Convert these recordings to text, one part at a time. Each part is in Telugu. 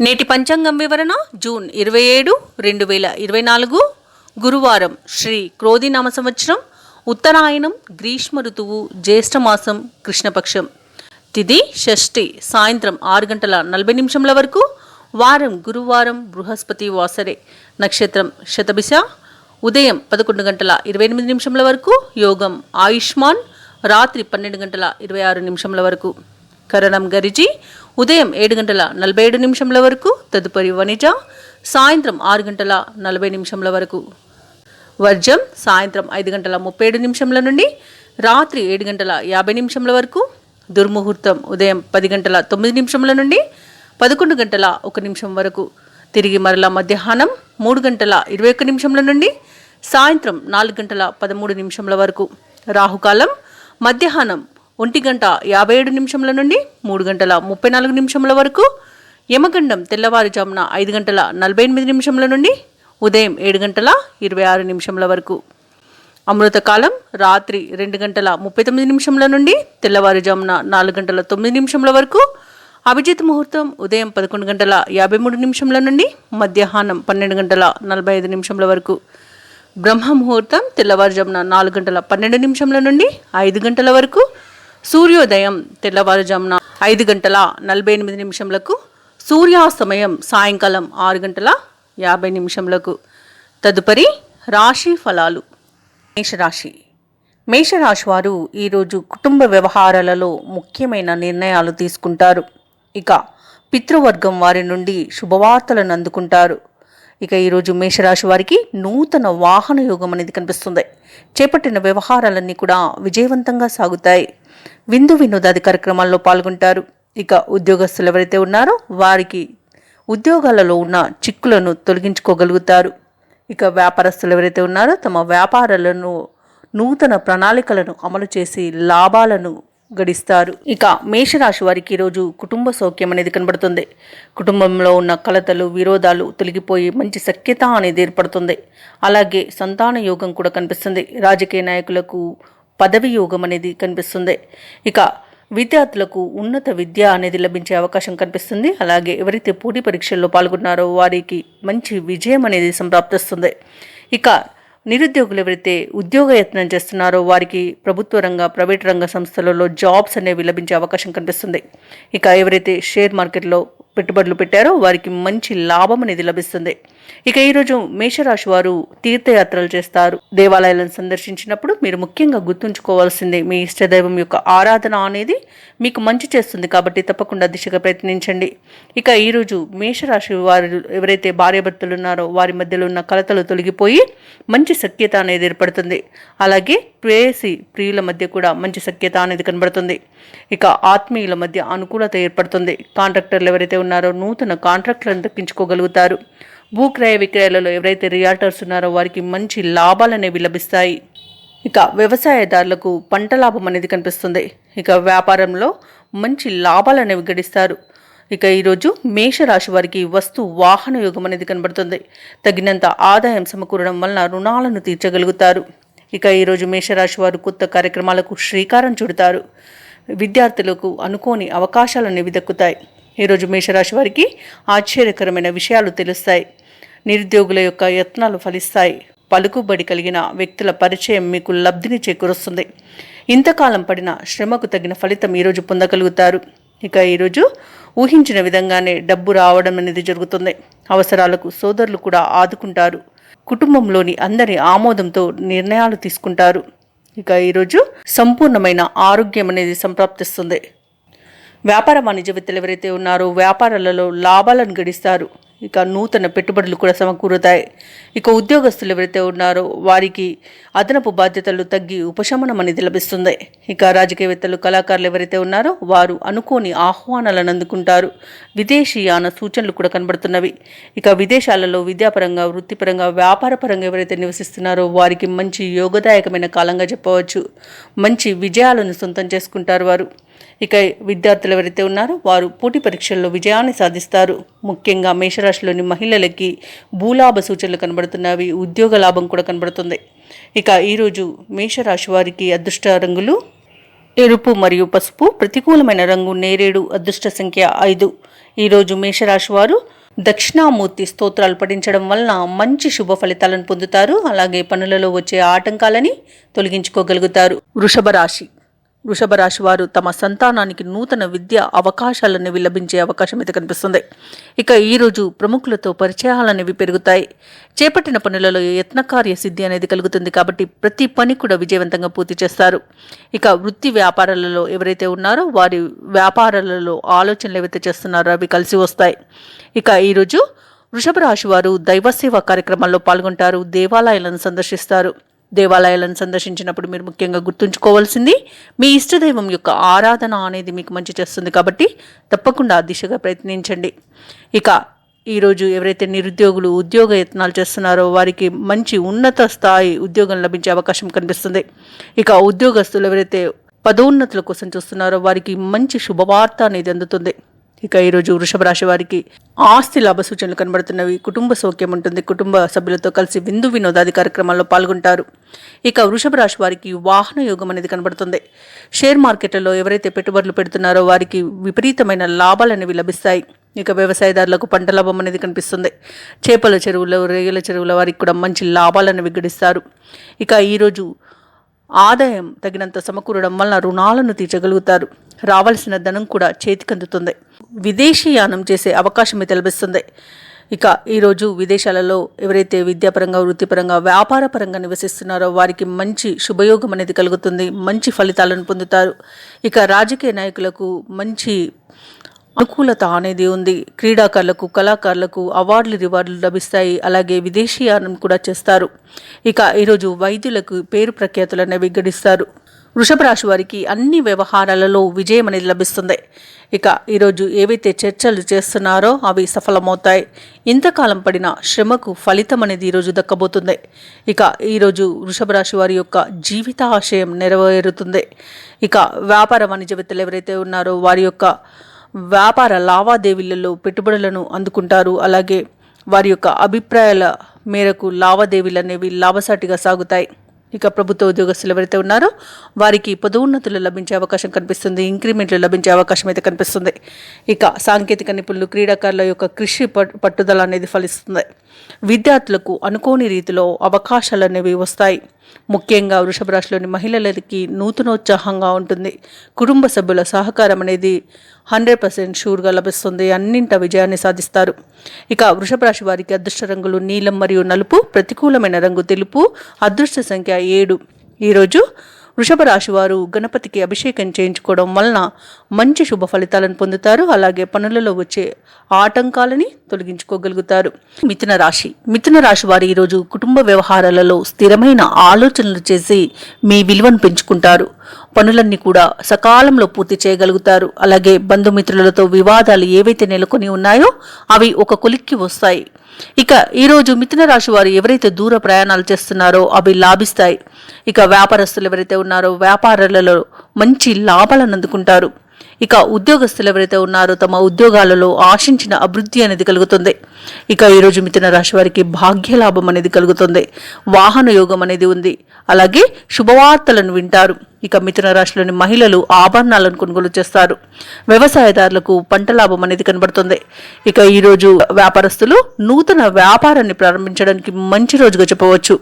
నేటి పంచాంగం వివరణ జూన్ 27, 2024 గురువారం శ్రీ క్రోధినామ సంవత్సరం ఉత్తరాయణం గ్రీష్మ ఋతువు జ్యేష్ఠమాసం కృష్ణపక్షం తిథి షష్ఠి సాయంత్రం 6:40 వరకు వారం గురువారం బృహస్పతి వాసరే నక్షత్రం శతభిష ఉదయం 11:28 వరకు యోగం ఆయుష్మాన్ రాత్రి 12:26 వరకు కరణం గరిజి ఉదయం 7:47 వరకు తదుపరి వనిజ సాయంత్రం 6:40 వరకు వర్జం సాయంత్రం 5:37 నుండి రాత్రి 7:50 వరకు దుర్ముహూర్తం ఉదయం 10:09 నుండి 11:01 వరకు తిరిగి మరలా మధ్యాహ్నం 3:21 నుండి సాయంత్రం 4:13 వరకు రాహుకాలం మధ్యాహ్నం 1:57 నుండి 3:34 వరకు యమగండం తెల్లవారుజామున 5:48 నుండి ఉదయం 7:26 వరకు అమృతకాలం రాత్రి 2:39 నుండి తెల్లవారుజామున 4:09 వరకు అభిజిత్ ముహూర్తం ఉదయం 11:53 నుండి మధ్యాహ్నం 12:45 వరకు బ్రహ్మ ముహూర్తం తెల్లవారుజామున 4:12 నుండి 5 గంటల వరకు సూర్యోదయం తెల్లవారుజామున 5:48 సూర్యాస్తమయం సాయంకాలం 6:50 తదుపరి రాశి ఫలాలు. మేషరాశి వారు ఈరోజు కుటుంబ వ్యవహారాలలో ముఖ్యమైన నిర్ణయాలు తీసుకుంటారు. ఇక పితృవర్గం వారి నుండి శుభవార్తలను అందుకుంటారు. ఇక ఈరోజు మేషరాశి వారికి నూతన వాహన యోగం అనేది కనిపిస్తుంది. చేపట్టిన వ్యవహారాలన్నీ కూడా విజయవంతంగా సాగుతాయి. విందు వినోదాది కార్యక్రమాల్లో పాల్గొంటారు. ఇక ఉద్యోగస్తులు ఎవరైతే ఉన్నారో వారికి ఉద్యోగాలలో ఉన్న చిక్కులను తొలగించుకోగలుగుతారు. ఇక వ్యాపారస్తులు ఎవరైతే ఉన్నారో తమ వ్యాపారాలను నూతన ప్రణాళికలను అమలు చేసి లాభాలను గడిస్తారు. ఇక మేషరాశి వారికి ఈరోజు కుటుంబ సౌఖ్యం అనేది కనబడుతుంది. కుటుంబంలో ఉన్న కలతలు విరోధాలు తొలగిపోయి మంచి సఖ్యత అనేది ఏర్పడుతుంది. అలాగే సంతాన యోగం కూడా కనిపిస్తుంది. రాజకీయ నాయకులకు పదవి యోగం అనేది కనిపిస్తుంది. ఇక విద్యార్థులకు ఉన్నత విద్య అనేది లభించే అవకాశం కనిపిస్తుంది. అలాగే ఎవరైతే పోటీ పరీక్షల్లో పాల్గొన్నారో వారికి మంచి విజయం అనేది సంప్రాప్తిస్తుంది. ఇక నిరుద్యోగులు ఎవరైతే ఉద్యోగ యత్నం చేస్తున్నారో వారికి ప్రభుత్వ రంగ ప్రైవేట్ రంగ సంస్థలలో జాబ్స్ అనేవి లభించే అవకాశం కనిపిస్తుంది. ఇక ఎవరైతే షేర్ మార్కెట్లో పెట్టుబడులు పెట్టారో వారికి మంచి లాభం అనేది లభిస్తుంది. ఇక ఈరోజు మేషరాశి వారు తీర్థయాత్రలు చేస్తారు. దేవాలయాలను సందర్శించినప్పుడు మీరు ముఖ్యంగా గుర్తుంచుకోవాల్సిందే మీ ఇష్టదైవం యొక్క ఆరాధన అనేది మీకు మంచి చేస్తుంది. కాబట్టి తప్పకుండా దిశగా ప్రయత్నించండి. ఇక ఈరోజు మేషరాశి వారు ఎవరైతే భార్యాభర్తలు ఉన్నారో వారి మధ్యలో ఉన్న కలతలు తొలగిపోయి మంచి సఖ్యత అనేది ఏర్పడుతుంది. అలాగే ప్రియుల మధ్య కూడా మంచి సఖ్యత అనేది కనబడుతుంది. ఇక ఆత్మీయుల మధ్య అనుకూలత ఏర్పడుతుంది. కాంట్రాక్టర్లు ఎవరైతే ఉన్నారో నూతన కాంట్రాక్టులను దక్కించుకోగలుగుతారు. భూక్రయ విక్రయాలలో ఎవరైతే రియాల్టర్స్ ఉన్నారో వారికి మంచి లాభాలు అనేవి లభిస్తాయి. ఇక వ్యవసాయదారులకు పంట లాభం అనేది కనిపిస్తుంది. ఇక వ్యాపారంలో మంచి లాభాలు అనేవి గడిస్తారు. ఇక ఈరోజు మేషరాశి వారికి వస్తు వాహన యోగం అనేది కనబడుతుంది. తగినంత ఆదాయం సమకూరడం వలన రుణాలను తీర్చగలుగుతారు. ఇక ఈరోజు మేషరాశి వారు కొత్త కార్యక్రమాలకు శ్రీకారం చుడతారు. విద్యార్థులకు అనుకోని అవకాశాలు అనేవి దక్కుతాయి. ఈరోజు మేషరాశి వారికి ఆశ్చర్యకరమైన విషయాలు తెలుస్తాయి. నిరుద్యోగుల యొక్క యత్నాలు ఫలిస్తాయి. పలుకుబడి కలిగిన వ్యక్తుల పరిచయం మీకు లబ్ధిని చేకూరుస్తుంది. ఇంతకాలం పడిన శ్రమకు తగిన ఫలితం ఈరోజు పొందగలుగుతారు. ఇక ఈరోజు ఊహించిన విధంగానే డబ్బు రావడం అనేది జరుగుతుంది. అవసరాలకు సోదరులు కూడా ఆదుకుంటారు. కుటుంబంలోని అందరి ఆమోదంతో నిర్ణయాలు తీసుకుంటారు. ఇక ఈరోజు సంపూర్ణమైన ఆరోగ్యం అనేది సంప్రాప్తిస్తుంది. వ్యాపార వాణిజ్యవేత్తలు ఎవరైతే ఉన్నారో వ్యాపారాలలో లాభాలను గడిస్తారు. ఇక నూతన పెట్టుబడులు కూడా సమకూరుతాయి. ఇక ఉద్యోగస్తులు ఎవరైతే ఉన్నారో వారికి అదనపు బాధ్యతలు తగ్గి ఉపశమనం అనేది లభిస్తుంది. ఇక రాజకీయవేత్తలు కళాకారులు ఎవరైతే ఉన్నారో వారు అనుకోని ఆహ్వానాలను అందుకుంటారు. విదేశీయాన సూచనలు కూడా కనబడుతున్నవి. ఇక విదేశాలలో విద్యాపరంగా వృత్తిపరంగా వ్యాపారపరంగా ఎవరైతే నివసిస్తున్నారో వారికి మంచి యోగదాయకమైన కాలంగా చెప్పవచ్చు. మంచి విజయాలను సొంతం చేసుకుంటారు వారు. ఇక విద్యార్థులు ఎవరైతే ఉన్నారో వారు పోటీ పరీక్షల్లో విజయాన్ని సాధిస్తారు. ముఖ్యంగా మేషరాశిలోని మహిళలకి భూలాభ సూచనలు కనబడుతున్నవి. ఉద్యోగ లాభం కూడా కనబడుతుంది. ఇక ఈరోజు మేషరాశి వారికి అదృష్ట రంగులు ఎరుపు మరియు పసుపు ప్రతికూలమైన రంగు నేరేడు. అదృష్ట సంఖ్య 5. ఈరోజు మేషరాశి వారు దక్షిణామూర్తి స్తోత్రాలు పఠించడం వలన మంచి శుభ ఫలితాలను పొందుతారు. అలాగే పనులలో వచ్చే ఆటంకాలని తొలగించుకోగలుగుతారు. వృషభ రాశి వారు తమ సంతానానికి నూతన విద్య అవకాశాలనేవి లభించే అవకాశం అయితే కనిపిస్తుంది. ఇక ఈరోజు ప్రముఖులతో పరిచయాలనేవి పెరుగుతాయి. చేపట్టిన పనులలో యత్నకార్య సిద్ధి అనేది కలుగుతుంది. కాబట్టి ప్రతి పని కూడా విజయవంతంగా పూర్తి చేస్తారు. ఇక వృత్తి వ్యాపారాలలో ఎవరైతే ఉన్నారో వారి వ్యాపారాలలో ఆలోచనలు ఏవైతే చేస్తున్నారో అవి కలిసి వస్తాయి. ఇక ఈరోజు వృషభ రాశి వారు దైవసేవ కార్యక్రమాల్లో పాల్గొంటారు. దేవాలయాలను సందర్శిస్తారు. దేవాలయాలను సందర్శించినప్పుడు మీరు ముఖ్యంగా గుర్తుంచుకోవాల్సింది మీ ఇష్టదైవం యొక్క ఆరాధన అనేది మీకు మంచి చేస్తుంది. కాబట్టి తప్పకుండా ఆ దిశగా ప్రయత్నించండి. ఇక ఈరోజు ఎవరైతే నిరుద్యోగులు ఉద్యోగ యత్నాలు చేస్తున్నారో వారికి మంచి ఉన్నత స్థాయి ఉద్యోగం లభించే అవకాశం కనిపిస్తుంది. ఇక ఉద్యోగస్తులు ఎవరైతే పదోన్నతుల కోసం చూస్తున్నారో వారికి మంచి శుభవార్త అనేది అందుతుంది. ఇక ఈరోజు వృషభ రాశి వారికి ఆస్తి లాభ సూచనలు కనబడుతున్నవి. కుటుంబ సౌఖ్యం ఉంటుంది. కుటుంబ సభ్యులతో కలిసి విందు వినోదాది కార్యక్రమాల్లో పాల్గొంటారు. ఇక వృషభ రాశి వారికి వాహన యోగం అనేది కనబడుతుంది. షేర్ మార్కెట్లలో ఎవరైతే పెట్టుబడులు పెడుతున్నారో వారికి విపరీతమైన లాభాలు అనేవి లభిస్తాయి. ఇక వ్యవసాయదారులకు పంట లాభం అనేది కనిపిస్తుంది. చేపల చెరువులు, రొయ్యల చెరువుల వారికి కూడా మంచి లాభాలను విగడిస్తారు. ఇక ఈరోజు ఆదాయం తగినంత సమకూరడం వలన రుణాలను తీర్చగలుగుతారు. రావాల్సిన ధనం కూడా చేతికందుతుంది. విదేశీయానం చేసే అవకాశం అయితే లభిస్తుంది. ఇక ఈరోజు విదేశాలలో ఎవరైతే విద్యాపరంగా, వృత్తిపరంగా, వ్యాపారపరంగా నివసిస్తున్నారో వారికి మంచి శుభయోగం అనేది కలుగుతుంది. మంచి ఫలితాలను పొందుతారు. ఇక రాజకీయ నాయకులకు మంచి అనుకూలత అనేది ఉంది. క్రీడాకారులకు, కళాకారులకు అవార్డులు, రివార్డులు లభిస్తాయి. అలాగే విదేశీయానం కూడా చేస్తారు. ఇక ఈరోజు వైద్యులకు పేరు ప్రఖ్యాతులు అనేవి గడిస్తారు. వృషభ రాశి వారికి అన్ని వ్యవహారాలలో విజయం అనేది లభిస్తుంది. ఇక ఈరోజు ఏవైతే చర్చలు చేస్తున్నారో అవి సఫలమవుతాయి. ఇంతకాలం పడిన శ్రమకు ఫలితం అనేది ఈరోజు దక్కబోతుంది. ఇక ఈరోజు వృషభ రాశి వారి యొక్క జీవితాశయం నెరవేరుతుంది. ఇక వ్యాపార వాణిజ్యవేత్తలు ఎవరైతే ఉన్నారో వారి యొక్క వ్యాపార లావాదేవీలలో పెట్టుబడులను అందుకుంటారు. అలాగే వారి యొక్క అభిప్రాయాల మేరకు లావాదేవీలు అనేవి లాభసాటిగా సాగుతాయి. ఇక ప్రభుత్వ ఉద్యోగస్తులు ఎవరైతే ఉన్నారో వారికి పదోన్నతులు లభించే అవకాశం కనిపిస్తుంది. ఇంక్రిమెంట్లు లభించే అవకాశం అయితే కనిపిస్తుంది. ఇక సాంకేతిక నిపుణులు, క్రీడాకారుల యొక్క కృషి పట్టుదల అనేది ఫలిస్తుంది. విద్యార్థులకు అనుకోని రీతిలో అవకాశాలు అనేవి వస్తాయి. ముఖ్యంగా వృషభ రాశిలోని మహిళలకి నూతనోత్సాహంగా ఉంటుంది. కుటుంబ సభ్యుల సహకారం అనేది 100% షూర్గా లభిస్తుంది. అన్నింట విజయాన్ని సాధిస్తారు. ఇక వృషభ రాశి వారికి అదృష్ట రంగులు నీలం మరియు నలుపు. ప్రతికూలమైన రంగు తెలుపు. అదృష్ట సంఖ్య 7. ఈరోజు వృషభ రాశి వారు గణపతికి అభిషేకం చేయించుకోవడం వలన మంచి శుభ ఫలితాలను పొందుతారు. అలాగే పనులలో వచ్చే ఆటంకాలని తొలగించుకోగలుగుతారు. మిథున రాశి వారు ఈరోజు కుటుంబ వ్యవహారాలలో స్థిరమైన ఆలోచనలు చేసి మీ విలువను పెంచుకుంటారు. పనులన్నీ కూడా సకాలంలో పూర్తి చేయగలుగుతారు. అలాగే బంధుమిత్రులతో వివాదాలు ఏవైతే నెలకొని ఉన్నాయో అవి ఒక కొలిక్కి వస్తాయి. ఇక ఈరోజు మిథున రాశి వారు ఎవరైతే దూర ప్రయాణాలు చేస్తున్నారో అవి లాభిస్తాయి. ఇక వ్యాపారస్తులు ఎవరైతే ఉన్నారో వ్యాపారాలలో మంచి లాభాలను అందుకుంటారు. ఇక ఉద్యోగస్తులు ఎవరైతే ఉన్నారో తమ ఉద్యోగాలలో ఆశించిన అభివృద్ధి అనేది కలుగుతుంది. ఇక ఈరోజు మిథున రాశి వారికి భాగ్యలాభం అనేది కలుగుతుంది. వాహన యోగం అనేది ఉంది. అలాగే శుభవార్తలను వింటారు. ఇక మిథున రాశిలోని మహిళలు ఆభరణాలను కొనుగోలు చేస్తారు. వ్యవసాయదారులకు పంట లాభం అనేది కనబడుతుంది. ఇక ఈరోజు వ్యాపారస్తులు నూతన వ్యాపారాన్ని ప్రారంభించడానికి మంచి రోజుగా చెప్పవచ్చు.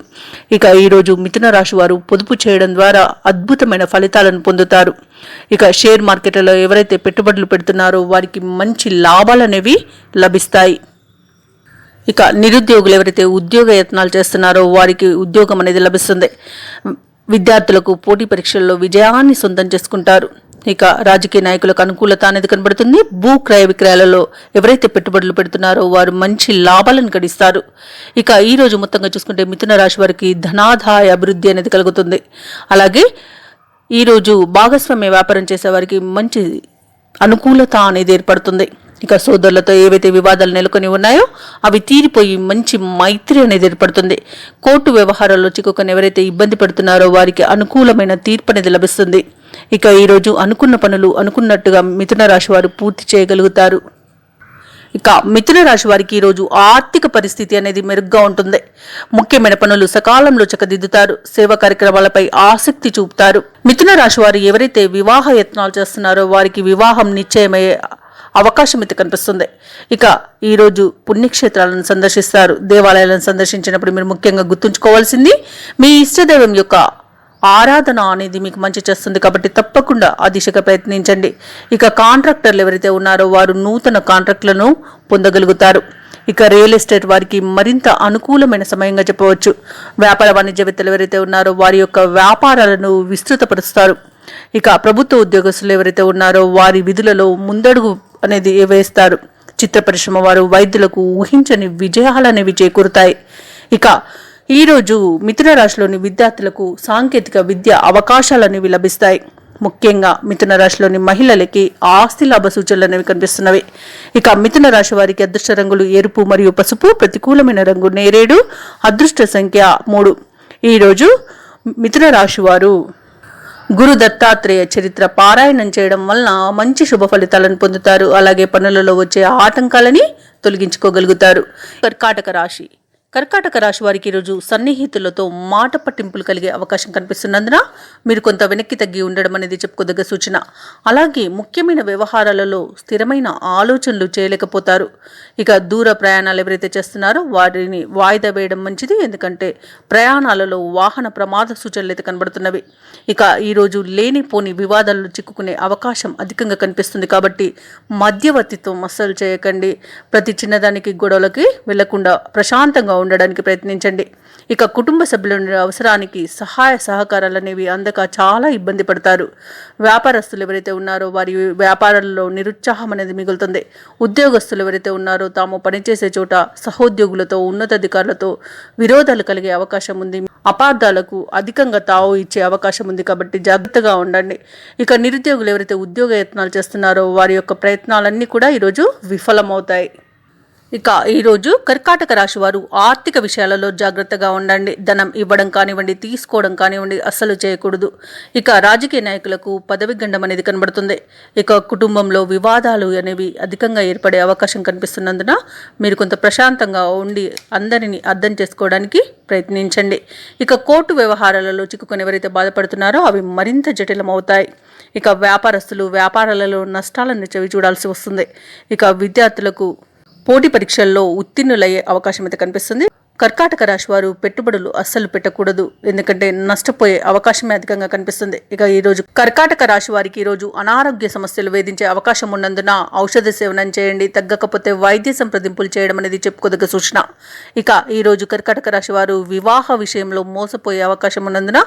ఇక ఈరోజు మిథున రాశి వారు పొదుపు చేయడం ద్వారా అద్భుతమైన ఫలితాలను పొందుతారు. ఇక షేర్ మార్కెట్లలో ఎవరైతే పెట్టుబడులు పెడుతున్నారో వారికి మంచి లాభాలు అనేవి లభిస్తాయి. ఇక నిరుద్యోగులు ఎవరైతే ఉద్యోగ యత్నాలు చేస్తున్నారో వారికి ఉద్యోగం అనేది లభిస్తుంది. విద్యార్థులకు పోటీ పరీక్షల్లో విజయాన్ని సొంతం చేసుకుంటారు. ఇక రాజకీయ నాయకులకు అనుకూలత అనేది కనబడుతుంది. భూ క్రయ విక్రయాలలో ఎవరైతే పెట్టుబడులు పెడుతున్నారో వారు మంచి లాభాలను గడిస్తారు. ఇక ఈ రోజు మొత్తంగా చూసుకుంటే మిథున రాశి వారికి ధనాదాయ అభివృద్ధి అనేది కలుగుతుంది. అలాగే ఈరోజు భాగస్వామ్య వ్యాపారం చేసే వారికి మంచి అనుకూలత అనేది ఏర్పడుతుంది. ఇక సోదరులతో ఏవైతే వివాదాలు నెలకొని ఉన్నాయో అవి తీరిపోయి మంచి మైత్రి అనేది ఏర్పడుతుంది. కోర్టు వ్యవహారాల్లో చిక్కుకొని ఎవరైతే ఇబ్బంది పడుతున్నారో వారికి అనుకూలమైన తీర్పు అనేది లభిస్తుంది. ఇక ఈరోజు అనుకున్న పనులు అనుకున్నట్టుగా మిథున రాశి వారు పూర్తి చేయగలుగుతారు. ఇక మిథున రాశి వారికి ఈరోజు ఆర్థిక పరిస్థితి అనేది మెరుగ్గా ఉంటుంది. ముఖ్యమైన పనులు సకాలంలో చక్కదిద్దుతారు. సేవా కార్యక్రమాలపై ఆసక్తి చూపుతారు. మిథున రాశి వారు ఎవరైతే వివాహ యత్నాలు చేస్తున్నారో వారికి వివాహం నిశ్చయమయ్యే అవకాశం అయితే కనిపిస్తుంది. ఇక ఈరోజు పుణ్యక్షేత్రాలను సందర్శిస్తారు. దేవాలయాలను సందర్శించినప్పుడు మీరు ముఖ్యంగా గుర్తుంచుకోవాల్సింది మీ ఇష్టదైవం యొక్క ఆరాధన అనేది మీకు మంచి చేస్తుంది కాబట్టి తప్పకుండా ఆ దిశగా ప్రయత్నించండి. ఇక కాంట్రాక్టర్లు ఎవరైతే ఉన్నారో వారు నూతన కాంట్రాక్టులను పొందగలుగుతారు. ఇక రియల్ ఎస్టేట్ వారికి మరింత అనుకూలమైన సమయంగా చెప్పవచ్చు. వ్యాపార వాణిజ్యవేత్తలు ఎవరైతే ఉన్నారో వారి యొక్క వ్యాపారాలను విస్తృతపరుస్తారు. ఇక ప్రభుత్వ ఉద్యోగస్తులు ఎవరైతే ఉన్నారో వారి విధులలో ముందడుగు అనేది వేస్తారు. చిత్ర పరిశ్రమ వారు వైద్యులకు ఊహించని విజయాలనేవి చేకూరుతాయి. ఇక ఈరోజు మిథున రాశిలోని విద్యార్థులకు సాంకేతిక విద్య అవకాశాలనేవి లభిస్తాయి. ముఖ్యంగా మిథున రాశిలోని మహిళలకి ఆస్తి లాభ సూచనలు అనేవి కనిపిస్తున్నవి. ఇక మిథున రాశి వారికి అదృష్ట రంగులు ఎరుపు మరియు పసుపు, ప్రతికూలమైన రంగు నేరేడు, అదృష్ట సంఖ్య 3. ఈరోజు మిథున రాశి వారు గురు దత్తాత్రేయ చరిత్ర పారాయణం చేయడం వలన మంచి శుభ ఫలితాలను పొందుతారు. అలాగే పనులలో వచ్చే ఆటంకాలని తొలగించుకోగలుగుతారు. కర్కాటక రాశి వారికి ఈరోజు సన్నిహితులతో మాట పట్టింపులు కలిగే అవకాశం కనిపిస్తున్నందున మీరు కొంత వెనక్కి తగ్గి ఉండడం అనేది చెప్పుకోదగ్గ సూచన. అలాగే ముఖ్యమైన వ్యవహారాలలో స్థిరమైన ఆలోచనలు చేయలేకపోతారు. ఇక దూర ప్రయాణాలు ఎవరైతే చేస్తున్నారో వారిని వాయిదా వేయడం మంచిది. ఎందుకంటే ప్రయాణాలలో వాహన ప్రమాద సూచనలు అయితే కనబడుతున్నవి. ఇక ఈరోజు లేనిపోని వివాదాల్లో చిక్కుకునే అవకాశం అధికంగా కనిపిస్తుంది కాబట్టి మధ్యవర్తిత్వం అస్సలు చేయకండి. ప్రతి చిన్నదానికి గొడవలకి వెళ్లకుండా ప్రశాంతంగా ఉండడానికి ప్రయత్నించండి. ఇక కుటుంబ సభ్యుల అవసరానికి సహాయ సహకారాలు అనేవి అందక చాలా ఇబ్బంది పడతారు. వ్యాపారస్తులు ఎవరైతే ఉన్నారో వారి వ్యాపారాల్లో నిరుత్సాహం అనేది మిగులుతుంది. ఉద్యోగస్తులు ఎవరైతే ఉన్నారో తాము పనిచేసే చోట సహోద్యోగులతో ఉన్నతాధికారులతో విరోధాలు కలిగే అవకాశం ఉంది. అపార్థాలకు అధికంగా తావు ఇచ్చే అవకాశం ఉంది కాబట్టి జాగ్రత్తగా ఉండండి. ఇక నిరుద్యోగులు ఎవరైతే ఉద్యోగ యత్నాలు చేస్తున్నారో వారి యొక్క ప్రయత్నాలన్నీ కూడా ఈరోజు విఫలమవుతాయి. ఇక ఈరోజు కర్కాటక రాశి వారు ఆర్థిక విషయాలలో జాగ్రత్తగా ఉండండి. ధనం ఇవ్వడం కానివ్వండి, తీసుకోవడం కానివ్వండి అస్సలు చేయకూడదు. ఇక రాజకీయ నాయకులకు పదవి గండం అనేది కనబడుతుంది. ఇక కుటుంబంలో వివాదాలు అనేవి అధికంగా ఏర్పడే అవకాశం కనిపిస్తున్నందున మీరు కొంత ప్రశాంతంగా ఉండి అందరినీ అర్థం చేసుకోవడానికి ప్రయత్నించండి. ఇక కోర్టు వ్యవహారాలలో చిక్కుకొని ఎవరైతే బాధపడుతున్నారో అవి మరింత జటిలమవుతాయి. ఇక వ్యాపారస్తులు వ్యాపారాలలో నష్టాలను చవి చూడాల్సి వస్తుంది. ఇక విద్యార్థులకు పోటీ పరీక్షల్లో ఉత్తీర్ణులయ్యే అవకాశం అయితే కనిపిస్తుంది. కర్కాటక రాశి వారు పెట్టుబడులు అస్సలు పెట్టకూడదు. ఎందుకంటే నష్టపోయే అవకాశమే అధికంగా కనిపిస్తుంది. ఇక ఈరోజు కర్కాటక రాశి వారికి ఈరోజు అనారోగ్య సమస్యలు వేధించే అవకాశం ఉన్నందున ఔషధ సేవనం చేయండి. తగ్గకపోతే వైద్య సంప్రదింపులు చేయడం అనేది చెప్పుకోదగ్గ సూచన. ఇక ఈరోజు కర్కాటక రాశి వారు వివాహ విషయంలో మోసపోయే అవకాశం ఉన్నందున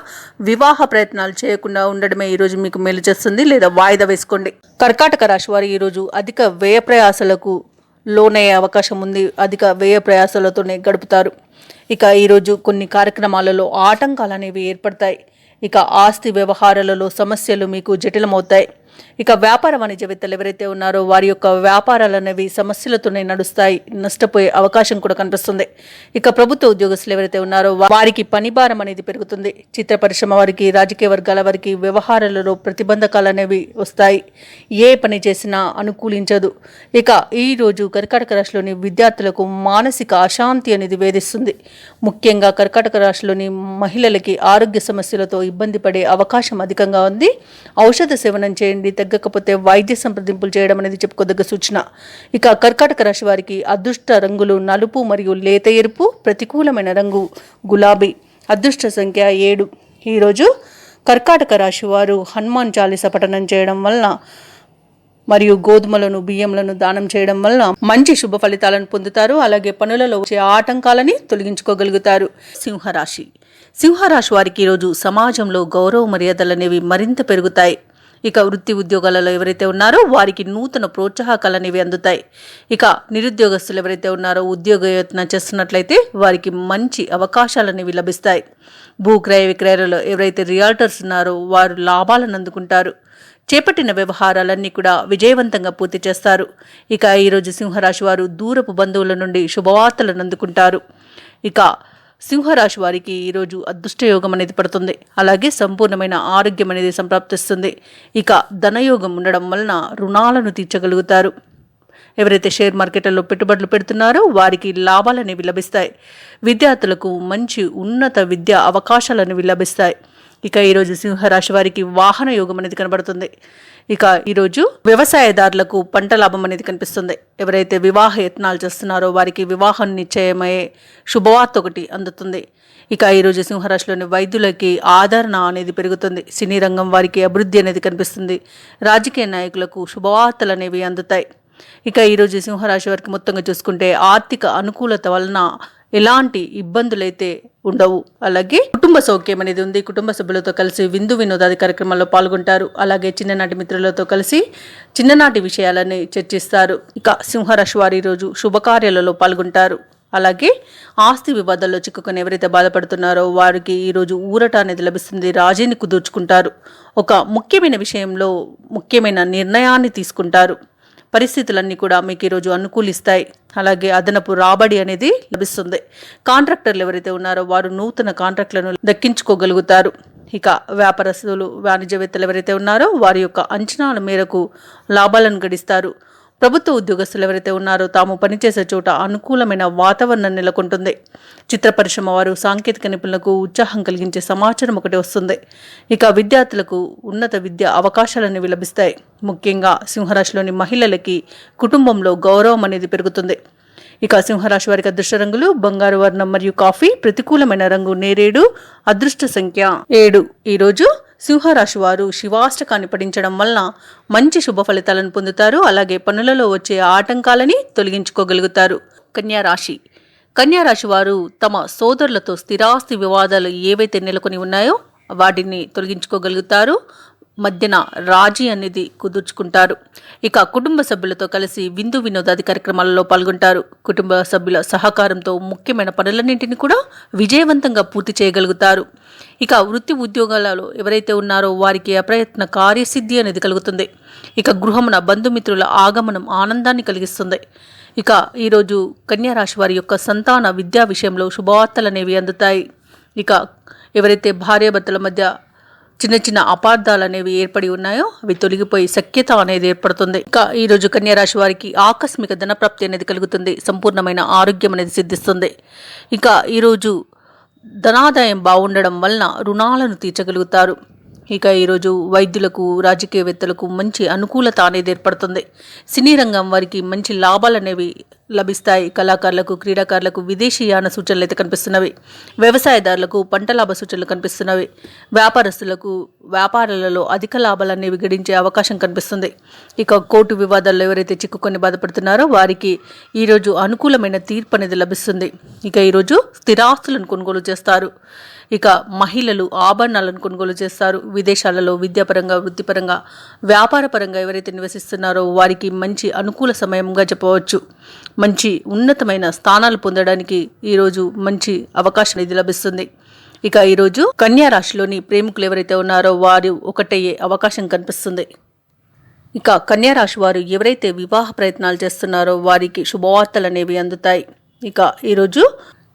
వివాహ ప్రయత్నాలు చేయకుండా ఉండడమే ఈరోజు మీకు మేలు చేస్తుంది, లేదా వాయిదా వేసుకోండి. కర్కాటక రాశి వారు ఈరోజు అధిక వ్యయ ప్రయాసాలకు లోనయ్యే అవకాశం ఉంది. అధిక వ్యయ ప్రయాసాలతోనే గడుపుతారు. ఇక ఈరోజు కొన్ని కార్యక్రమాలలో ఆటంకాలు అనేవి ఏర్పడతాయి. ఇక ఆస్తి వ్యవహారాలలో సమస్యలు మీకు జటిలమవుతాయి. ఇక వ్యాపార వాణిజ్యవేత్తలు ఎవరైతే ఉన్నారో వారి యొక్క వ్యాపారాలు అనేవి సమస్యలతోనే నడుస్తాయి. నష్టపోయే అవకాశం కూడా కనిపిస్తుంది. ఇక ప్రభుత్వ ఉద్యోగస్తులు ఎవరైతే ఉన్నారో వారికి పని భారం అనేది పెరుగుతుంది. చిత్ర పరిశ్రమ వారికి, రాజకీయ వర్గాల వారికి వ్యవహారాలలో ప్రతిబంధకాలు అనేవి వస్తాయి. ఏ పని చేసినా అనుకూలించదు. ఇక ఈరోజు కర్కాటక రాశిలోని విద్యార్థులకు మానసిక అశాంతి అనేది వేధిస్తుంది. ముఖ్యంగా కర్కాటక రాశిలోని మహిళలకి ఆరోగ్య సమస్యలతో ఇబ్బంది పడే అవకాశం అధికంగా ఉంది. ఔషధ సేవనం చేయండి. తగ్గకపోతే వైద్య సంప్రదింపులు చేయడం అనేది చెప్పుకోదగ్గ సూచన. ఇక కర్కాటక రాశి వారికి అదృష్ట రంగులు నలుపు మరియు లేత ఎరుపు, ప్రతికూలమైన రంగు గులాబీ, అదృష్ట సంఖ్య 7. ఈరోజు కర్కాటక రాశి వారు హనుమాన్ చాలీస పఠనం చేయడం వలన మరియు గోధుమలను బియ్యంలను దానం చేయడం వలన మంచి శుభ ఫలితాలను పొందుతారు. అలాగే పనులలో వచ్చే ఆటంకాలని తొలగించుకోగలుగుతారు. సింహరాశి వారికి ఈరోజు సమాజంలో గౌరవ మర్యాదలు అనేవి మరింత పెరుగుతాయి. ఇక వృత్తి ఉద్యోగాలలో ఎవరైతే ఉన్నారో వారికి నూతన ప్రోత్సాహకాలు అనేవి అందుతాయి. ఇక నిరుద్యోగస్తులు ఎవరైతే ఉన్నారో ఉద్యోగ యత్నం చేస్తున్నట్లయితే వారికి మంచి అవకాశాలు అనేవి లభిస్తాయి. భూక్రయ విక్రయాలలో ఎవరైతే రియాల్టర్స్ ఉన్నారో వారు లాభాలను అందుకుంటారు. చేపట్టిన వ్యవహారాలన్నీ కూడా విజయవంతంగా పూర్తి చేస్తారు. ఇక ఈరోజు సింహరాశి వారు దూరపు బంధువుల నుండి శుభవార్తలను అందుకుంటారు. ఇక సింహరాశి వారికి ఈరోజు అదృష్టయోగం అనేది పడుతుంది. అలాగే సంపూర్ణమైన ఆరోగ్యం అనేది సంప్రాప్తిస్తుంది. ఇక ధనయోగం ఉండడం వలన రుణాలను తీర్చగలుగుతారు. ఎవరైతే షేర్ మార్కెట్లలో పెట్టుబడులు పెడుతున్నారో వారికి లాభాలనేవి లభిస్తాయి. విద్యార్థులకు మంచి ఉన్నత విద్యా అవకాశాలనేవి లభిస్తాయి. ఇక ఈరోజు సింహరాశి వారికి వాహన యోగం అనేది కనబడుతుంది. ఇక ఈరోజు వ్యవసాయదారులకు పంట లాభం అనేది కనిపిస్తుంది. ఎవరైతే వివాహ యత్నాలు చేస్తున్నారో వారికి వివాహం నిశ్చయమయ్యే శుభవార్త ఒకటి అందుతుంది. ఇక ఈరోజు సింహరాశిలోని వైద్యులకి ఆదరణ అనేది పెరుగుతుంది. సినీ రంగం వారికి అభివృద్ధి అనేది కనిపిస్తుంది. రాజకీయ నాయకులకు శుభవార్తలు అనేవి అందుతాయి. ఇక ఈరోజు సింహరాశి వారికి మొత్తంగా చూసుకుంటే ఆర్థిక అనుకూలత వలన ఎలాంటి ఇబ్బందులైతే ఉండవు. అలాగే కుటుంబ సౌఖ్యం అనేది ఉంది. కుటుంబ సభ్యులతో కలిసి విందు వినోదాది కార్యక్రమాల్లో పాల్గొంటారు. అలాగే చిన్ననాటి మిత్రులతో కలిసి చిన్ననాటి విషయాలని చర్చిస్తారు. ఇక సింహరాశి వారు ఈరోజు శుభకార్యాలలో పాల్గొంటారు. అలాగే ఆస్తి వివాదాల్లో చిక్కుకొని ఎవరైతే బాధపడుతున్నారో వారికి ఈరోజు ఊరట అనేది లభిస్తుంది. రాజీని కుదుర్చుకుంటారు. ఒక ముఖ్యమైన విషయంలో ముఖ్యమైన నిర్ణయాన్ని తీసుకుంటారు. పరిస్థితులన్నీ కూడా మీకు ఈరోజు అనుకూలిస్తాయి. అలాగే అదనపు రాబడి అనేది లభిస్తుంది. కాంట్రాక్టర్లు ఎవరైతే ఉన్నారో వారు నూతన కాంట్రాక్టులను దక్కించుకోగలుగుతారు. ఇక వ్యాపారస్తులు వాణిజ్యవేత్తలు ఎవరైతే ఉన్నారో వారి యొక్క అంచనాల మేరకు లాభాలను గడిస్తారు. ప్రభుత్వ ఉద్యోగస్తులు ఎవరైతే ఉన్నారో తాము పనిచేసే చోట అనుకూలమైన వాతావరణం నెలకొంటుంది. చిత్ర పరిశ్రమ వారు సాంకేతిక నిపుణులకు ఉత్సాహం కలిగించే సమాచారం ఒకటి వస్తుంది. ఇక విద్యార్థులకు ఉన్నత విద్య అవకాశాలనేవి లభిస్తాయి. ముఖ్యంగా సింహరాశిలోని మహిళలకి కుటుంబంలో గౌరవం అనేది పెరుగుతుంది. ఇక సింహరాశి వారికి అదృష్ట రంగులు బంగారు వర్ణం మరియు కాఫీ. ప్రతికూలమైన రంగు నేరేడు. అదృష్ట సంఖ్య 7. ఈరోజు సింహరాశి వారు శివాష్టకాన్ని పఠించడం వలన మంచి శుభ ఫలితాలను పొందుతారు. అలాగే పనులలో వచ్చే ఆటంకాలని తొలగించుకోగలుగుతారు. కన్యారాశి వారు తమ సోదరులతో స్థిరాస్తి వివాదాలు ఏవైతే నెలకొని ఉన్నాయో వాటిని తొలగించుకోగలుగుతారు. మధ్యన రాజీ అనేది కుదుర్చుకుంటారు. ఇక కుటుంబ సభ్యులతో కలిసి విందు వినోదాది కార్యక్రమాలలో పాల్గొంటారు. కుటుంబ సభ్యుల సహకారంతో ముఖ్యమైన పనులన్నింటినీ కూడా విజయవంతంగా పూర్తి చేయగలుగుతారు. ఇక వృత్తి ఉద్యోగాలలో ఎవరైతే ఉన్నారో వారికి అప్రయత్న కార్యసిద్ధి అనేది కలుగుతుంది. ఇక గృహమున బంధుమిత్రుల ఆగమనం ఆనందాన్ని కలిగిస్తుంది. ఇక ఈరోజు కన్యారాశి వారి యొక్క సంతాన విద్యా విషయంలో శుభవార్తలు అనేవి అందుతాయి. ఇక ఎవరైతే భార్యాభర్తల మధ్య చిన్న చిన్న అపార్థాలు అనేవి ఏర్పడి ఉన్నాయో అవి తొలగిపోయి సఖ్యత అనేది ఏర్పడుతుంది. ఇక ఈరోజు కన్యారాశి వారికి ఆకస్మిక ధనప్రాప్తి అనేది కలుగుతుంది. సంపూర్ణమైన ఆరోగ్యం అనేది సిద్ధిస్తుంది. ఇక ఈరోజు ధనాదాయం బాగుండడం వలన రుణాలను తీర్చగలుగుతారు. ఇక ఈరోజు వైద్యులకు రాజకీయవేత్తలకు మంచి అనుకూలత అనేది ఏర్పడుతుంది. సినీ రంగం వారికి మంచి లాభాలు అనేవి లభిస్తాయి. కళాకారులకు క్రీడాకారులకు విదేశీయాన సూచనలు అయితే కనిపిస్తున్నవి. వ్యవసాయదారులకు పంట లాభ సూచనలు కనిపిస్తున్నవి. వ్యాపారస్తులకు వ్యాపారాలలో అధిక లాభాలు అనేవి గడించే అవకాశం కనిపిస్తుంది. ఇక కోర్టు వివాదాల్లో ఎవరైతే చిక్కుకొని బాధపడుతున్నారో వారికి ఈరోజు అనుకూలమైన తీర్పు అనేది లభిస్తుంది. ఇక ఈరోజు స్థిరాస్తులను కొనుగోలు చేస్తారు. ఇక మహిళలు ఆభరణాలను కొనుగోలు చేస్తారు. విదేశాలలో విద్యాపరంగా వృత్తిపరంగా వ్యాపారపరంగా ఎవరైతే నివసిస్తున్నారో వారికి మంచి అనుకూల సమయంగా చెప్పవచ్చు. మంచి ఉన్నతమైన స్థానాలు పొందడానికి ఈరోజు మంచి అవకాశం ఇది లభిస్తుంది. ఇక ఈరోజు కన్యా రాశిలోని ప్రేమికులు ఎవరైతే ఉన్నారో వారు ఒకటయ్యే అవకాశం కనిపిస్తుంది. ఇక కన్యా రాశి వారు ఎవరైతే వివాహ ప్రయత్నాలు చేస్తున్నారో వారికి శుభవార్తలు అనేవి అందుతాయి. ఇక ఈరోజు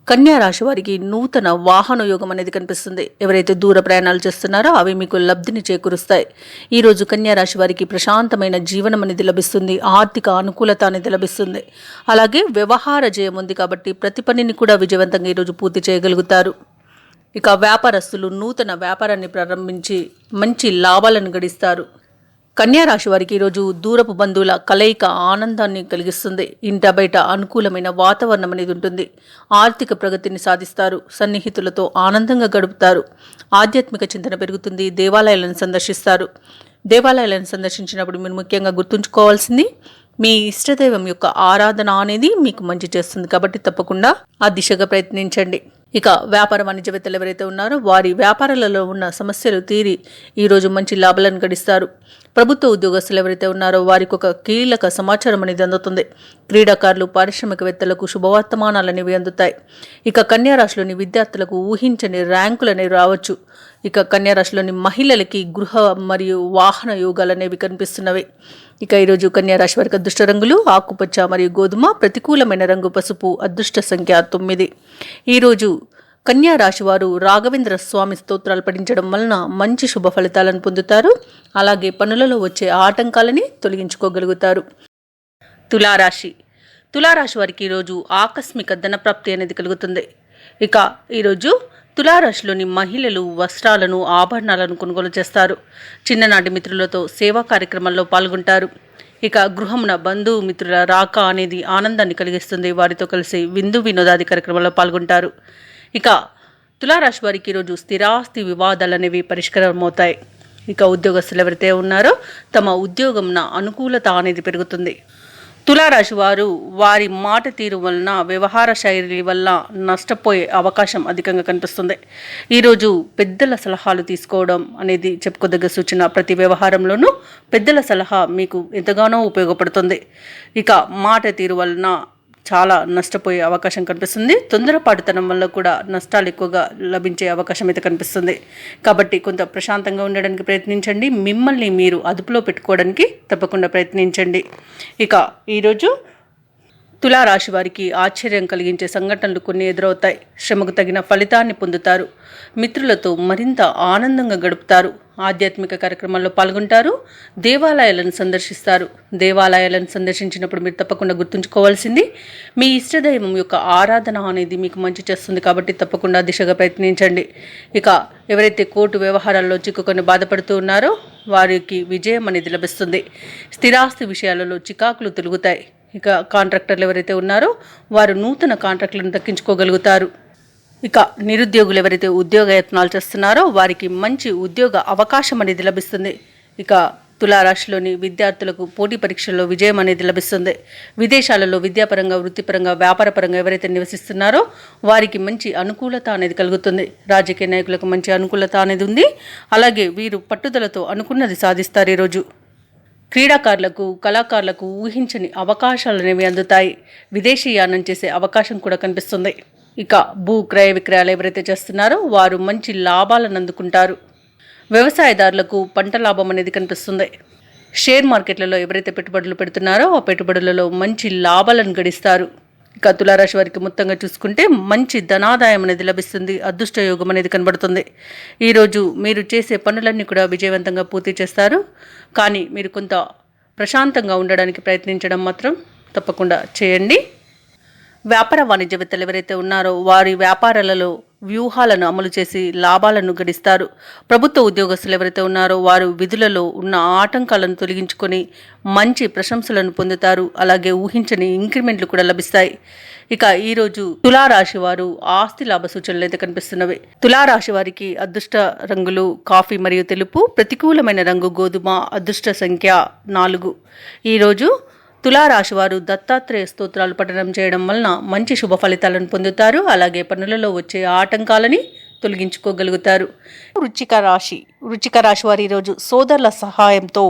కన్యా రాశి వారికి నూతన వాహన యోగం అనేది కనిపిస్తుంది. ఎవరైతే దూర ప్రయాణాలు చేస్తున్నారో అవి మీకు లబ్ధిని చేకూరుస్తాయి. ఈరోజు కన్యా రాశి వారికి ప్రశాంతమైన జీవనం అనేది లభిస్తుంది. ఆర్థిక అనుకూలత అనేది లభిస్తుంది. అలాగే వ్యవహార జయం ఉంది కాబట్టి ప్రతి పనిని కూడా విజయవంతంగా ఈరోజు పూర్తి చేయగలుగుతారు. ఇక వ్యాపారస్తులు నూతన వ్యాపారాన్ని ప్రారంభించి మంచి లాభాలను గడిస్తారు. కన్యా రాశి వారికి ఈరోజు దూరపు బంధువుల కలయిక ఆనందాన్ని కలిగిస్తుంది. ఇంట బయట అనుకూలమైన వాతావరణం అనేది ఉంటుంది. ఆర్థిక ప్రగతిని సాధిస్తారు. సన్నిహితులతో ఆనందంగా గడుపుతారు. ఆధ్యాత్మిక చింతన పెరుగుతుంది. దేవాలయాలను సందర్శిస్తారు. దేవాలయాలను సందర్శించినప్పుడు మీరు ముఖ్యంగా గుర్తుంచుకోవాల్సింది మీ ఇష్టదైవం యొక్క ఆరాధన అనేది మీకు మంచి చేస్తుంది. కాబట్టి తప్పకుండా ఆ దిశగా ప్రయత్నించండి. ఇక వ్యాపార వాణిజ్యవేత్తలు ఎవరైతే ఉన్నారో వారి వ్యాపారాలలో ఉన్న సమస్యలు తీరి ఈరోజు మంచి లాభాలను గడిస్తారు. ప్రభుత్వ ఉద్యోగస్తులు ఎవరైతే ఉన్నారో వారికి ఒక కీలక సమాచారం అనేది అందుతుంది. క్రీడాకారులు పారిశ్రామికవేత్తలకు శుభవర్తమానాలు అనేవి అందుతాయి. ఇక కన్యా రాశిలోని విద్యార్థులకు ఊహించని ర్యాంకులు అనేవి రావచ్చు. ఇక కన్యా రాశిలోని మహిళలకి గృహ మరియు వాహన యోగాలు అనేవి కనిపిస్తున్నవి. ఇక ఈరోజు కన్యా రాశి వారికి అదృష్ట రంగులు ఆకుపచ్చ మరియు గోధుమ. ప్రతికూలమైన రంగు పసుపు. అదృష్ట సంఖ్య 9. ఈరోజు కన్యా రాశి వారు రాఘవేంద్ర స్వామి స్తోత్రాలు పఠించడం వలన మంచి శుభ ఫలితాలను పొందుతారు. అలాగే పనులలో వచ్చే ఆటంకాలని తొలగించుకోగలుగుతారు. తులారాశి తులారాశి వారికి ఈరోజు ఆకస్మిక ధనప్రాప్తి అనేది కలుగుతుంది. ఇక ఈరోజు తులారాశిలోని మహిళలు వస్త్రాలను ఆభరణాలను కొనుగోలు చేస్తారు. చిన్ననాటి మిత్రులతో సేవా కార్యక్రమాల్లో పాల్గొంటారు. ఇక గృహమున బంధువు మిత్రుల రాక అనేది ఆనందాన్ని కలిగిస్తుంది. వారితో కలిసి విందు వినోదాది కార్యక్రమాల్లో పాల్గొంటారు. ఇక తులారాశి వారికి ఈరోజు స్థిరాస్తి వివాదాలు అనేవి పరిష్కారమవుతాయి. ఇక ఉద్యోగస్తులు ఎవరైతే ఉన్నారో తమ ఉద్యోగంన అనుకూలత అనేది పెరుగుతుంది. తులారాశి వారు వారి మాట తీరు వలన వ్యవహార శైలి వల్ల నష్టపోయే అవకాశం అధికంగా కనిపిస్తుంది. ఈరోజు పెద్దల సలహాలు తీసుకోవడం అనేది చెప్పుకోదగ్గ సూచన. ప్రతి వ్యవహారంలోనూ పెద్దల సలహా మీకు ఎంతగానో ఉపయోగపడుతుంది. ఇక మాట తీరు వలన చాలా నష్టపోయే అవకాశం కనిపిస్తుంది. తొందరపాటుతనం వల్ల కూడా నష్టాలు ఎక్కువగా లభించే అవకాశం అయితే కనిపిస్తుంది. కాబట్టి కొంత ప్రశాంతంగా ఉండడానికి ప్రయత్నించండి. మిమ్మల్ని మీరు అదుపులో పెట్టుకోవడానికి తప్పకుండా ప్రయత్నించండి. ఇక ఈరోజు తులారాశి వారికి ఆశ్చర్యం కలిగించే సంఘటనలు కొన్ని ఎదురవుతాయి. శ్రమకు తగిన ఫలితాన్ని పొందుతారు. మిత్రులతో మరింత ఆనందంగా గడుపుతారు. ఆధ్యాత్మిక కార్యక్రమాల్లో పాల్గొంటారు. దేవాలయాలను సందర్శిస్తారు. దేవాలయాలను సందర్శించినప్పుడు మీరు తప్పకుండా గుర్తుంచుకోవాల్సింది మీ ఇష్టదైవం యొక్క ఆరాధన అనేది మీకు మంచి చేస్తుంది. కాబట్టి తప్పకుండా దిశగా ప్రయత్నించండి. ఇక ఎవరైతే కోర్టు వ్యవహారాల్లో చిక్కుకొని బాధపడుతూ ఉన్నారో వారికి విజయం అనేది లభిస్తుంది. స్థిరాస్తి విషయాలలో చికాకులు తొలుగుతాయి. ఇక కాంట్రాక్టర్లు ఎవరైతే ఉన్నారో వారు నూతన కాంట్రాక్టులను దక్కించుకోగలుగుతారు. ఇక నిరుద్యోగులు ఎవరైతే ఉద్యోగయత్నాలు చేస్తున్నారో వారికి మంచి ఉద్యోగ అవకాశం అనేది లభిస్తుంది. ఇక తులారాశిలోని విద్యార్థులకు పోటీ పరీక్షల్లో విజయం అనేది లభిస్తుంది. విదేశాలలో విద్యాపరంగా, వృత్తిపరంగా, వ్యాపారపరంగా ఎవరైతే నివసిస్తున్నారో వారికి మంచి అనుకూలత అనేది కలుగుతుంది. రాజకీయ నాయకులకు మంచి అనుకూలత అనేది ఉంది. అలాగే వీరు పట్టుదలతో అనుకున్నది సాధిస్తారు. ఈరోజు క్రీడాకారులకు, కళాకారులకు ఊహించని అవకాశాలు అనేవి అందుతాయి. విదేశీయానం చేసే అవకాశం కూడా కనిపిస్తుంది. ఇక భూ క్రయ విక్రయాలు ఎవరైతే చేస్తున్నారో వారు మంచి లాభాలను అందుకుంటారు. వ్యవసాయదారులకు పంట లాభం అనేది కనిపిస్తుంది. షేర్ మార్కెట్లలో ఎవరైతే పెట్టుబడులు పెడుతున్నారో ఆ పెట్టుబడులలో మంచి లాభాలను గడిస్తారు. ఇక తులారాశి వారికి మొత్తంగా చూసుకుంటే మంచి ధనాదాయం అనేది లభిస్తుంది. అదృష్ట యోగం అనేది కనబడుతుంది. ఈరోజు మీరు చేసే పనులన్నీ కూడా విజయవంతంగా పూర్తి చేస్తారు. కానీ మీరు కొంత ప్రశాంతంగా ఉండడానికి ప్రయత్నించడం మాత్రం తప్పకుండా చేయండి. వ్యాపార వాణిజ్యవేత్తలు ఎవరైతే ఉన్నారో వారి వ్యాపారాలలో వ్యూహాలను అమలు చేసి లాభాలను గడిస్తారు. ప్రభుత్వ ఉద్యోగస్తులు ఎవరైతే ఉన్నారో వారు విధులలో ఉన్న ఆటంకాలను తొలగించుకొని మంచి ప్రశంసలను పొందుతారు. అలాగే ఊహించని ఇంక్రిమెంట్లు కూడా లభిస్తాయి. ఇక ఈరోజు తులారాశి వారు ఆస్తి లాభ సూచనలు అయితే కనిపిస్తున్నవి. తులారాశి వారికి అదృష్ట రంగులు కాఫీ మరియు తెలుపు, ప్రతికూలమైన రంగు గోధుమ, అదృష్ట సంఖ్య 4. ఈరోజు తులారాశి వారు దత్తాత్రేయ స్తోత్రాలు పఠనం చేయడం వలన మంచి శుభ ఫలితాలను పొందుతారు. అలాగే పనులలో వచ్చే ఆటంకాలని తొలగించుకోగలుగుతారు. వృశ్చిక రాశి వారు ఈరోజు సోదరుల సహాయంతో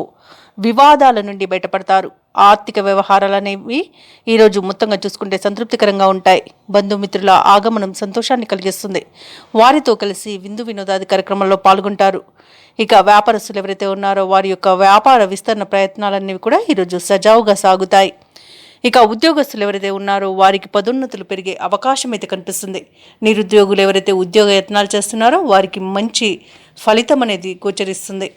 వివాదాల నుండి బయటపడతారు. ఆర్థిక వ్యవహారాలు అనేవి ఈరోజు మొత్తంగా చూసుకుంటే సంతృప్తికరంగా ఉంటాయి. బంధుమిత్రుల ఆగమనం సంతోషాన్ని కలిగిస్తుంది. వారితో కలిసి విందు వినోదాది కార్యక్రమాల్లో పాల్గొంటారు. ఇక వ్యాపారస్తులు ఎవరైతే ఉన్నారో వారి యొక్క వ్యాపార విస్తరణ ప్రయత్నాలన్నీ కూడా ఈరోజు సజావుగా సాగుతాయి. ఇక ఉద్యోగస్తులు ఎవరైతే ఉన్నారో వారికి పదోన్నతులు పెరిగే అవకాశం అయితే కనిపిస్తుంది. నిరుద్యోగులు ఎవరైతే ఉద్యోగ యత్నాలు చేస్తున్నారో వారికి మంచి ఫలితం అనేది గోచరిస్తుంది.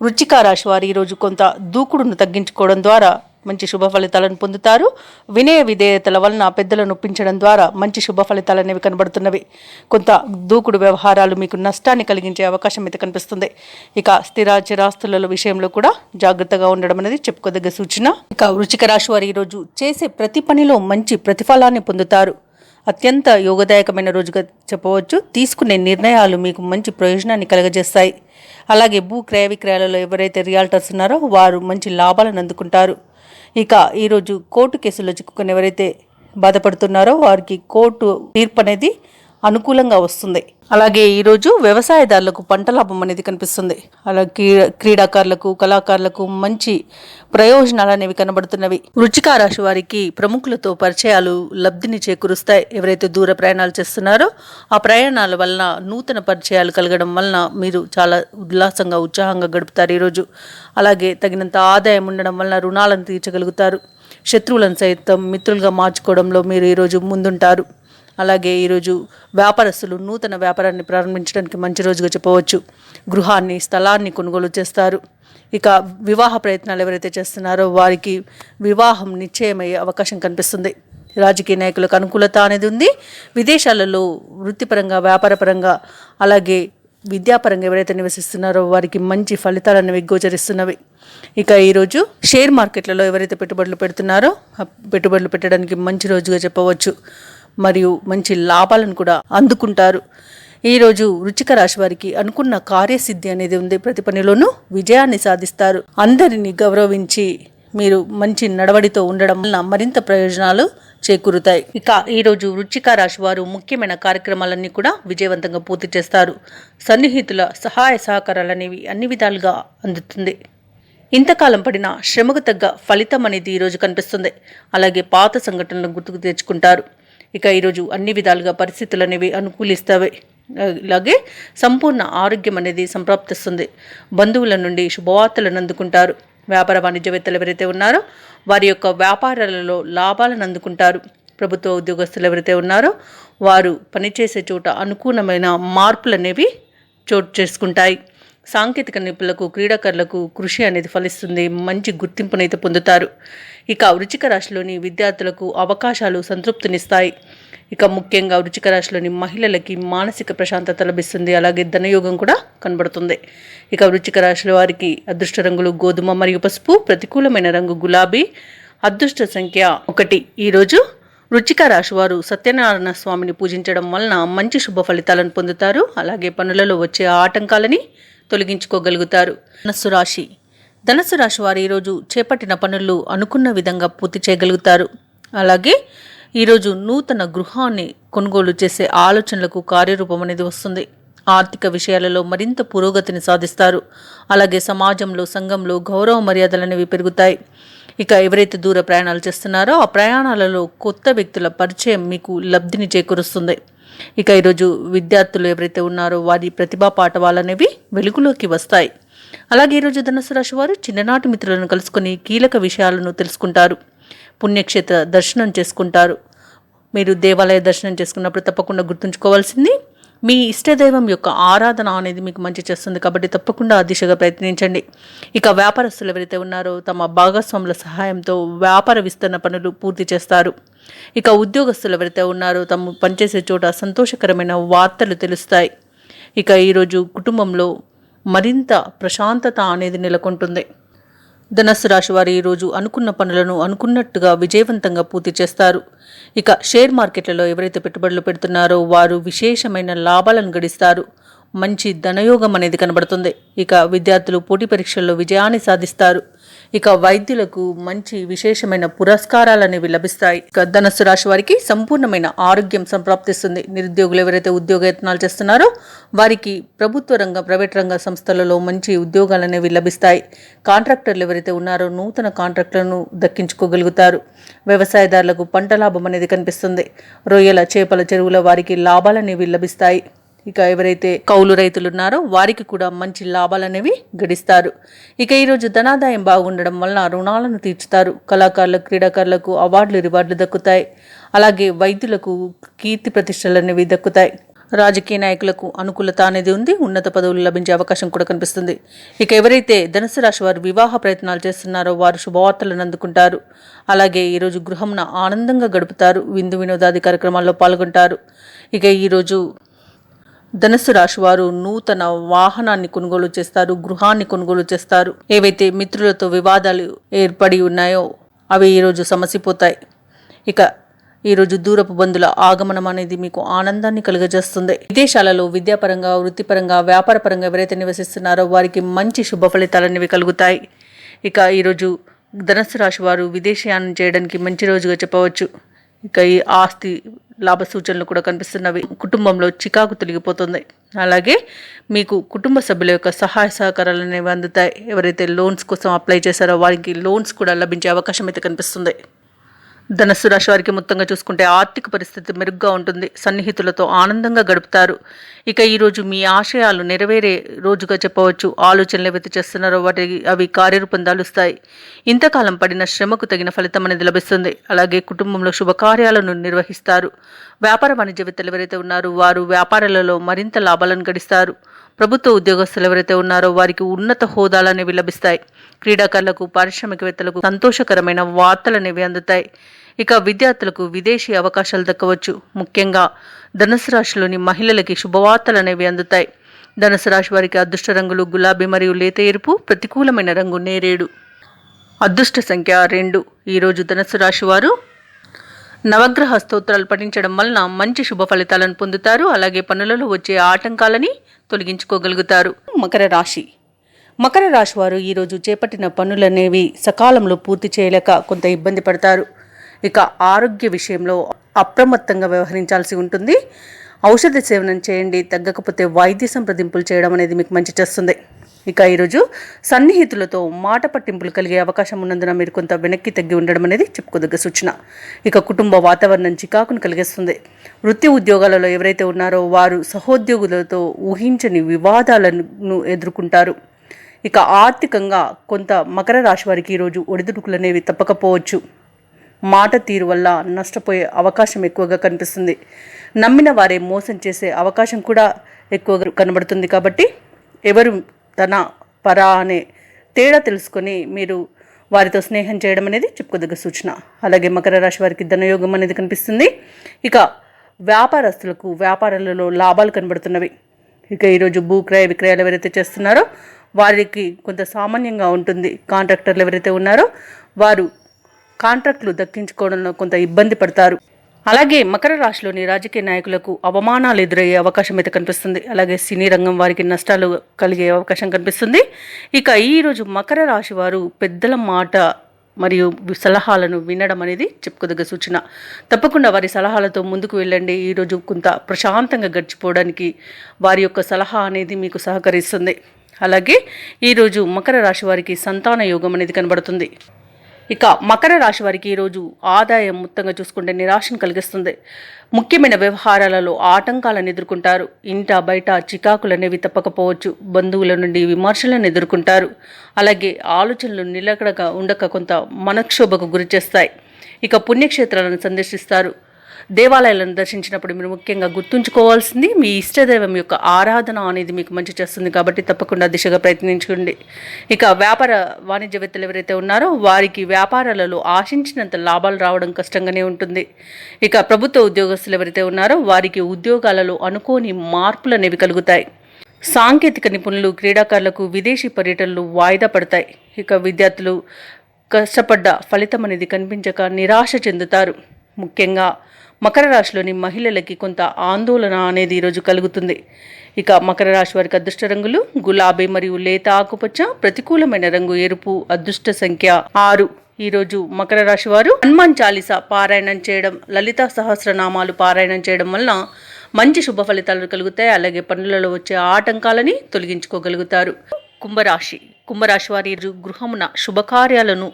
వృశ్చిక రాశి వారు ఈరోజు కొంత దూకుడును తగ్గించుకోవడం ద్వారా మంచి శుభ ఫలితాలను పొందుతారు. వినయ విధేయతల వలన పెద్దలను ఒప్పించడం ద్వారా మంచి శుభ ఫలితాలు అనేవి కనబడుతున్నవి. కొంత దూకుడు వ్యవహారాలు మీకు నష్టాన్ని కలిగించే అవకాశం అయితే కనిపిస్తుంది. ఇక స్థిరాస్తుల విషయంలో కూడా జాగ్రత్తగా ఉండడం అనేది చెప్పుకోదగ్గ సూచన. ఇక వృశ్చిక రాశి వారు ఈరోజు చేసే ప్రతి పనిలో మంచి ప్రతిఫలాన్ని పొందుతారు. అత్యంత యోగదాయకమైన రోజుగా చెప్పవచ్చు. తీసుకునే నిర్ణయాలు మీకు మంచి ప్రయోజనాన్ని కలగజేస్తాయి. అలాగే భూ క్రయ విక్రయాలలో ఎవరైతే రియాల్టర్స్ ఉన్నారో వారు మంచి లాభాలను అందుకుంటారు. ఇక ఈరోజు కోర్టు కేసుల్లో చిక్కుకొని ఎవరైతే బాధపడుతున్నారో వారికి కోర్టు తీర్పు అనేది అనుకూలంగా వస్తుంది. అలాగే ఈరోజు వ్యవసాయదారులకు పంట లాభం అనేది కనిపిస్తుంది. అలాగే క్రీడాకారులకు, కళాకారులకు మంచి ప్రయోజనాలు అనేవి కనబడుతున్నవి. వృశ్చిక రాశి వారికి ప్రముఖులతో పరిచయాలు లబ్ధిని చేకూరుస్తాయి. ఎవరైతే దూర ప్రయాణాలు చేస్తున్నారో ఆ ప్రయాణాల వలన నూతన పరిచయాలు కలగడం వలన మీరు చాలా ఉల్లాసంగా, ఉత్సాహంగా గడుపుతారు ఈరోజు. అలాగే తగినంత ఆదాయం ఉండడం వలన రుణాలను తీర్చగలుగుతారు. శత్రువులను సైతం మిత్రులుగా మార్చుకోవడంలో మీరు ఈరోజు ముందుంటారు. అలాగే ఈరోజు వ్యాపారస్తులు నూతన వ్యాపారాన్ని ప్రారంభించడానికి మంచి రోజుగా చెప్పవచ్చు. గృహాన్ని, స్థలాన్ని కొనుగోలు చేస్తారు. ఇక వివాహ ప్రయత్నాలు ఎవరైతే చేస్తున్నారో వారికి వివాహం నిశ్చయమయ్యే అవకాశం కనిపిస్తుంది. రాజకీయ నాయకులకు అనుకూలత అనేది ఉంది. విదేశాలలో వృత్తిపరంగా, వ్యాపారపరంగా, అలాగే విద్యాపరంగా ఎవరైతే నివసిస్తున్నారో వారికి మంచి ఫలితాలు అనేవి గోచరిస్తున్నవి. ఇక ఈరోజు షేర్ మార్కెట్లలో ఎవరైతే పెట్టుబడులు పెడుతున్నారో పెట్టుబడులు పెట్టడానికి మంచి రోజుగా చెప్పవచ్చు. మరియు మంచి లాభాలను కూడా అందుకుంటారు. ఈరోజు వృశ్చిక రాశి వారికి అనుకున్న కార్యసిద్ధి అనేది ఉంది. ప్రతి పనిలోనూ విజయాన్ని సాధిస్తారు. అందరినీ గౌరవించి మీరు మంచి నడవడితో ఉండడం వలన మరింత ప్రయోజనాలు చేకూరుతాయి. ఇక ఈరోజు వృశ్చిక రాశి వారు ముఖ్యమైన కార్యక్రమాలన్నీ కూడా విజయవంతంగా పూర్తి చేస్తారు. సన్నిహితుల సహాయ సహకారాలనేవి అన్ని విధాలుగా అందుతుంది. ఇంతకాలం పడిన శ్రమకు తగ్గ ఫలితం అనేది ఈరోజు కనిపిస్తుంది. అలాగే పాత సంఘటనలను గుర్తుకు తెచ్చుకుంటారు. ఇక ఈరోజు అన్ని విధాలుగా పరిస్థితులు అనేవి అనుకూలిస్తాయి. అలాగే సంపూర్ణ ఆరోగ్యం అనేది సంప్రాప్తిస్తుంది. బంధువుల నుండి శుభవార్తలను అందుకుంటారు. వ్యాపార వాణిజ్యవేత్తలు ఎవరైతే ఉన్నారో వారి యొక్క వ్యాపారాలలో లాభాలను అందుకుంటారు. ప్రభుత్వ ఉద్యోగస్తులు ఎవరైతే ఉన్నారో వారు పనిచేసే చోట అనుకూలమైన మార్పులు అనేవి చోటు చేసుకుంటాయి. సాంకేతిక నిపుణులకు, క్రీడాకారులకు కృషి అనేది ఫలిస్తుంది. మంచి గుర్తింపునైతే పొందుతారు. ఇక వృశ్చిక రాశిలోని విద్యార్థులకు అవకాశాలు సంతృప్తినిస్తాయి. ఇక ముఖ్యంగా వృశ్చిక రాశిలోని మహిళలకి మానసిక ప్రశాంతత లభిస్తుంది. అలాగే ధనయోగం కూడా కనబడుతుంది. ఇక వృశ్చిక రాశిలో వారికి అదృష్ట రంగులు గోధుమ మరియు పసుపు, ప్రతికూలమైన రంగు గులాబీ, అదృష్ట సంఖ్య 1. ఈరోజు వృశ్చిక రాశి వారు సత్యనారాయణ స్వామిని పూజించడం వలన మంచి శుభ ఫలితాలను పొందుతారు. అలాగే పనులలో వచ్చే ఆటంకాలని తొలగించుకోగలుగుతారు. ధనుస్సు రాశి వారు ఈరోజు చేపట్టిన పనులు అనుకున్న విధంగా పూర్తి చేయగలుగుతారు. అలాగే ఈరోజు నూతన గృహాన్ని కొనుగోలు చేసే ఆలోచనలకు కార్యరూపం అనేది వస్తుంది. ఆర్థిక విషయాలలో మరింత పురోగతిని సాధిస్తారు. అలాగే సమాజంలో, సంఘంలో గౌరవ మర్యాదలు అనేవి పెరుగుతాయి. ఇక ఎవరైతే దూర ప్రయాణాలు చేస్తున్నారో ఆ ప్రయాణాలలో కొత్త వ్యక్తుల పరిచయం మీకు లబ్ధిని చేకూరుస్తుంది. ఇక ఈరోజు విద్యార్థులు ఎవరైతే ఉన్నారో వారి ప్రతిభా పాఠవాలు అనేవి వెలుగులోకి వస్తాయి. అలాగే ఈరోజు ధనుస్సు రాశి వారు చిన్ననాటి మిత్రులను కలుసుకొని కీలక విషయాలను తెలుసుకుంటారు. పుణ్యక్షేత్ర దర్శనం చేసుకుంటారు. మీరు దేవాలయ దర్శనం చేసుకున్నప్పుడు తప్పకుండా గుర్తుంచుకోవాల్సింది మీ ఇష్టదైవం యొక్క ఆరాధన అనేది మీకు మంచి చేస్తుంది. కాబట్టి తప్పకుండా ఆ దిశగా ప్రయత్నించండి. ఇక వ్యాపారస్తులు ఎవరైతే ఉన్నారో తమ భాగస్వాముల సహాయంతో వ్యాపార విస్తరణ పనులు పూర్తి చేస్తారు. ఇక ఉద్యోగస్తులు ఎవరైతే ఉన్నారో తమ పనిచేసే చోట సంతోషకరమైన వార్తలు తెలుస్తాయి. ఇక ఈరోజు కుటుంబంలో మరింత ప్రశాంతత అనేది నెలకొంటుంది. ధనుస్సు రాశి వారు ఈరోజు అనుకున్న పనులను అనుకున్నట్టుగా విజయవంతంగా పూర్తి చేస్తారు. ఇక షేర్ మార్కెట్లలో ఎవరైతే పెట్టుబడులు పెడుతున్నారో వారు విశేషమైన లాభాలను గడిస్తారు. మంచి ధనయోగం అనేది కనబడుతుంది. ఇక విద్యార్థులు పోటీ పరీక్షల్లో విజయాన్ని సాధిస్తారు. ఇక వైద్యులకు మంచి విశేషమైన పురస్కారాలు అనేవి లభిస్తాయి. ఇక ధనుస్సు రాశి వారికి సంపూర్ణమైన ఆరోగ్యం సంప్రాప్తిస్తుంది. నిరుద్యోగులు ఎవరైతే ఉద్యోగ యత్నాలు చేస్తున్నారో వారికి ప్రభుత్వ రంగ, ప్రైవేట్ రంగ సంస్థలలో మంచి ఉద్యోగాలు అనేవి లభిస్తాయి. కాంట్రాక్టర్లు ఎవరైతే ఉన్నారో నూతన కాంట్రాక్టులను దక్కించుకోగలుగుతారు. వ్యవసాయదారులకు పంట లాభం అనేది కనిపిస్తుంది. రొయ్యల, చేపల చెరువుల వారికి లాభాలు అనేవి లభిస్తాయి. ఇక ఎవరైతే కౌలు రైతులు ఉన్నారో వారికి కూడా మంచి లాభాలు అనేవి గడిస్తారు. ఇక ఈరోజు ధనాదాయం బాగుండడం వలన రుణాలను తీర్చుతారు. కళాకారులకు, క్రీడాకారులకు అవార్డులు, రివార్డులు దక్కుతాయి. అలాగే వైద్యులకు కీర్తి ప్రతిష్టలు అనేవి దక్కుతాయి. రాజకీయ నాయకులకు అనుకూలత అనేది ఉంది. ఉన్నత పదవులు లభించే అవకాశం కూడా కనిపిస్తుంది. ఇక ఎవరైతే ధనుసు రాశి వారు వివాహ ప్రయత్నాలు చేస్తున్నారో వారు శుభవార్తలను అందుకుంటారు. అలాగే ఈరోజు గృహంన ఆనందంగా గడుపుతారు. విందు వినోదాది కార్యక్రమాల్లో పాల్గొంటారు. ఇక ఈరోజు ధనుస్సు రాశి వారు నూతన వాహనాన్ని కొనుగోలు చేస్తారు. గృహాన్ని కొనుగోలు చేస్తారు. ఏవైతే మిత్రులతో వివాదాలు ఏర్పడి ఉన్నాయో అవి ఈరోజు సమసిపోతాయి. ఇక ఈరోజు దూరపు బంధుల ఆగమనం అనేది మీకు ఆనందాన్ని కలుగజేస్తుంది. విదేశాలలో విద్యాపరంగా, వృత్తిపరంగా, వ్యాపారపరంగా ఎవరైతే నివసిస్తున్నారో వారికి మంచి శుభ ఫలితాలు అనేవి కలుగుతాయి. ఇక ఈరోజు ధనుస్సు రాశి వారు విదేశయానం చేయడానికి మంచి రోజుగా చెప్పవచ్చు. ఇక ఈ ఆస్తి లాభ సూచనలు కూడా కనిపిస్తున్నవి. కుటుంబంలో చికాకు తొలగిపోతుంది. అలాగే మీకు కుటుంబ సభ్యుల యొక్క సహాయ సహకారాలు అనేవి అందుతాయి. ఎవరైతే లోన్స్ కోసం అప్లై చేశారో వారికి లోన్స్ కూడా లభించే అవకాశం అయితే కనిపిస్తుంది. ధనుస్సు రాశి వారికి మొత్తంగా చూసుకుంటే ఆర్థిక పరిస్థితి మెరుగ్గా ఉంటుంది. సన్నిహితులతో ఆనందంగా గడుపుతారు. ఇక ఈరోజు మీ ఆశయాలు నెరవేరే రోజుగా చెప్పవచ్చు. ఆలోచనలు ఏవైతే చేస్తున్నారో అవి కార్యరూపం దాలుస్తాయి. ఇంతకాలం పడిన శ్రమకు తగిన ఫలితం అనేది లభిస్తుంది. అలాగే కుటుంబంలో శుభకార్యాలను నిర్వహిస్తారు. వ్యాపార వాణిజ్యవేత్తలు ఎవరైతే ఉన్నారో వారు వ్యాపారాలలో మరింత లాభాలను గడిస్తారు. ప్రభుత్వ ఉద్యోగస్తులు ఎవరైతే ఉన్నారో వారికి ఉన్నత హోదాలు అనేవి లభిస్తాయి. క్రీడాకారులకు, పారిశ్రామికవేత్తలకు సంతోషకరమైన వార్తలు అనేవి అందుతాయి. ఇక విద్యార్థులకు విదేశీ అవకాశాలు దక్కవచ్చు. ముఖ్యంగా ధనుసు రాశిలోని మహిళలకి శుభవార్తలు అనేవి అందుతాయి. ధనుసు రాశి వారికి అదృష్ట రంగులు గులాబీ మరియు లేత ఎరుపు, ప్రతికూలమైన రంగు నేరేడు. అదృష్ట సంఖ్య 2. ఈరోజు ధనుసు రాశి వారు నవగ్రహ స్తోత్రాలు పఠించడం వలన మంచి శుభ ఫలితాలను పొందుతారు. అలాగే పనులలో వచ్చే ఆటంకాలని తొలగించుకోగలుగుతారు. మకర రాశి వారు ఈరోజు చేపట్టిన పనులనేవి సకాలంలో పూర్తి చేయలేక కొంత ఇబ్బంది పడతారు. ఇక ఆరోగ్య విషయంలో అప్రమత్తంగా వ్యవహరించాల్సి ఉంటుంది. ఔషధ సేవనం చేయండి, తగ్గకపోతే వైద్య సంప్రదింపులు చేయడం అనేది మీకు మంచి చేస్తుంది. ఇక ఈరోజు సన్నిహితులతో మాట పట్టింపులు కలిగే అవకాశం ఉన్నందున మీరు కొంత వెనక్కి తగ్గి ఉండడం అనేది చెప్పుకోదగ్గ సూచన. ఇక కుటుంబ వాతావరణం చికాకును కలిగిస్తుంది. వృత్తి ఉద్యోగాలలో ఎవరైతే ఉన్నారో వారు సహోద్యోగులతో ఊహించని వివాదాలను ఎదుర్కొంటారు. ఇక ఆర్థికంగా కొంత మకర రాశి వారికి ఈరోజు ఒడిదుడుకులు అనేవి తప్పకపోవచ్చు. మాట తీరు వల్ల నష్టపోయే అవకాశం ఎక్కువగా కనిపిస్తుంది. నమ్మిన వారే మోసం చేసే అవకాశం కూడా ఎక్కువగా కనబడుతుంది. కాబట్టి ఎవరు తన పరా అనే తేడా తెలుసుకొని మీరు వారితో స్నేహం చేయడం అనేది చెప్పుకోదగ్గ సూచన. అలాగే మకర రాశి వారికి ధనయోగం అనేది కనిపిస్తుంది. ఇక వ్యాపారస్తులకు వ్యాపారాలలో లాభాలు కనబడుతున్నవి. ఇక ఈరోజు భూక్రయ విక్రయాలు ఎవరైతే చేస్తున్నారో వారికి కొంత సామాన్యంగా ఉంటుంది. కాంట్రాక్టర్లు ఎవరైతే ఉన్నారో వారు కాంట్రాక్టులు దక్కించుకోవడంలో కొంత ఇబ్బంది పడతారు. అలాగే మకర రాశిలోని రాజకీయ నాయకులకు అవమానాలు ఎదురయ్యే అవకాశం అయితే కనిపిస్తుంది. అలాగే సినీ రంగం వారికి నష్టాలు కలిగే అవకాశం కనిపిస్తుంది. ఇక ఈరోజు మకర రాశి వారు పెద్దల మాట మరియు సలహాలను వినడం అనేది చెప్పుకోదగ్గ సూచన. తప్పకుండా వారి సలహాలతో ముందుకు వెళ్ళండి. ఈరోజు కొంత ప్రశాంతంగా గడిచిపోవడానికి వారి యొక్క సలహా అనేది మీకు సహకరిస్తుంది. అలాగే ఈరోజు మకర రాశి వారికి సంతాన యోగం అనేది కనబడుతుంది. ఇక మకర రాశి వారికి ఈరోజు ఆదాయం మొత్తంగా చూసుకుంటే నిరాశను కలిగిస్తుంది. ముఖ్యమైన వ్యవహారాలలో ఆటంకాలను ఎదుర్కొంటారు. ఇంట బయట చికాకులు అనేవి తప్పకపోవచ్చు. బంధువుల నుండి విమర్శలను ఎదుర్కొంటారు. అలాగే ఆలోచనలు నిలకడగా ఉండక కొంత మనక్షోభకు గురి చేస్తాయి. ఇక పుణ్యక్షేత్రాలను సందర్శిస్తారు. దేవాలయాలను దర్శించినప్పుడు మీరు ముఖ్యంగా గుర్తుంచుకోవాల్సింది మీ ఇష్టదైవం యొక్క ఆరాధన అనేది మీకు మంచి చేస్తుంది. కాబట్టి తప్పకుండా దిశగా ప్రయత్నించండి. ఇక వ్యాపార వాణిజ్యవేత్తలు ఎవరైతే ఉన్నారో వారికి వ్యాపారాలలో ఆశించినంత లాభాలు రావడం కష్టంగానే ఉంటుంది. ఇక ప్రభుత్వ ఉద్యోగస్తులు ఎవరైతే ఉన్నారో వారికి ఉద్యోగాలలో అనుకోని మార్పులు అనేవి కలుగుతాయి. సాంకేతిక నిపుణులు, క్రీడాకారులకు విదేశీ పర్యటనలు వాయిదా పడతాయి. ఇక విద్యార్థులు కష్టపడ్డ ఫలితం అనేది కనిపించక నిరాశ చెందుతారు. ముఖ్యంగా మకర రాశిలోని మహిళలకి కొంత ఆందోళన అనేది ఈరోజు కలుగుతుంది. ఇక మకర రాశి వారికి అదృష్ట రంగులు గులాబీ మరియు లేత ఆకుపచ్చ, ప్రతికూలమైన రంగు ఎరుపు. అదృష్ట సంఖ్య 6. ఈరోజు మకర రాశి వారు హనుమాన్ చాలీసా పారాయణం చేయడం, లలిత సహస్రనామాలు పారాయణం చేయడం వలన మంచి శుభ ఫలితాలు కలుగుతాయి. అలాగే పనులలో వచ్చే ఆటంకాలని తొలగించుకోగలుగుతారు. కుంభరాశి వారి గృహమున శుభకార్యాలను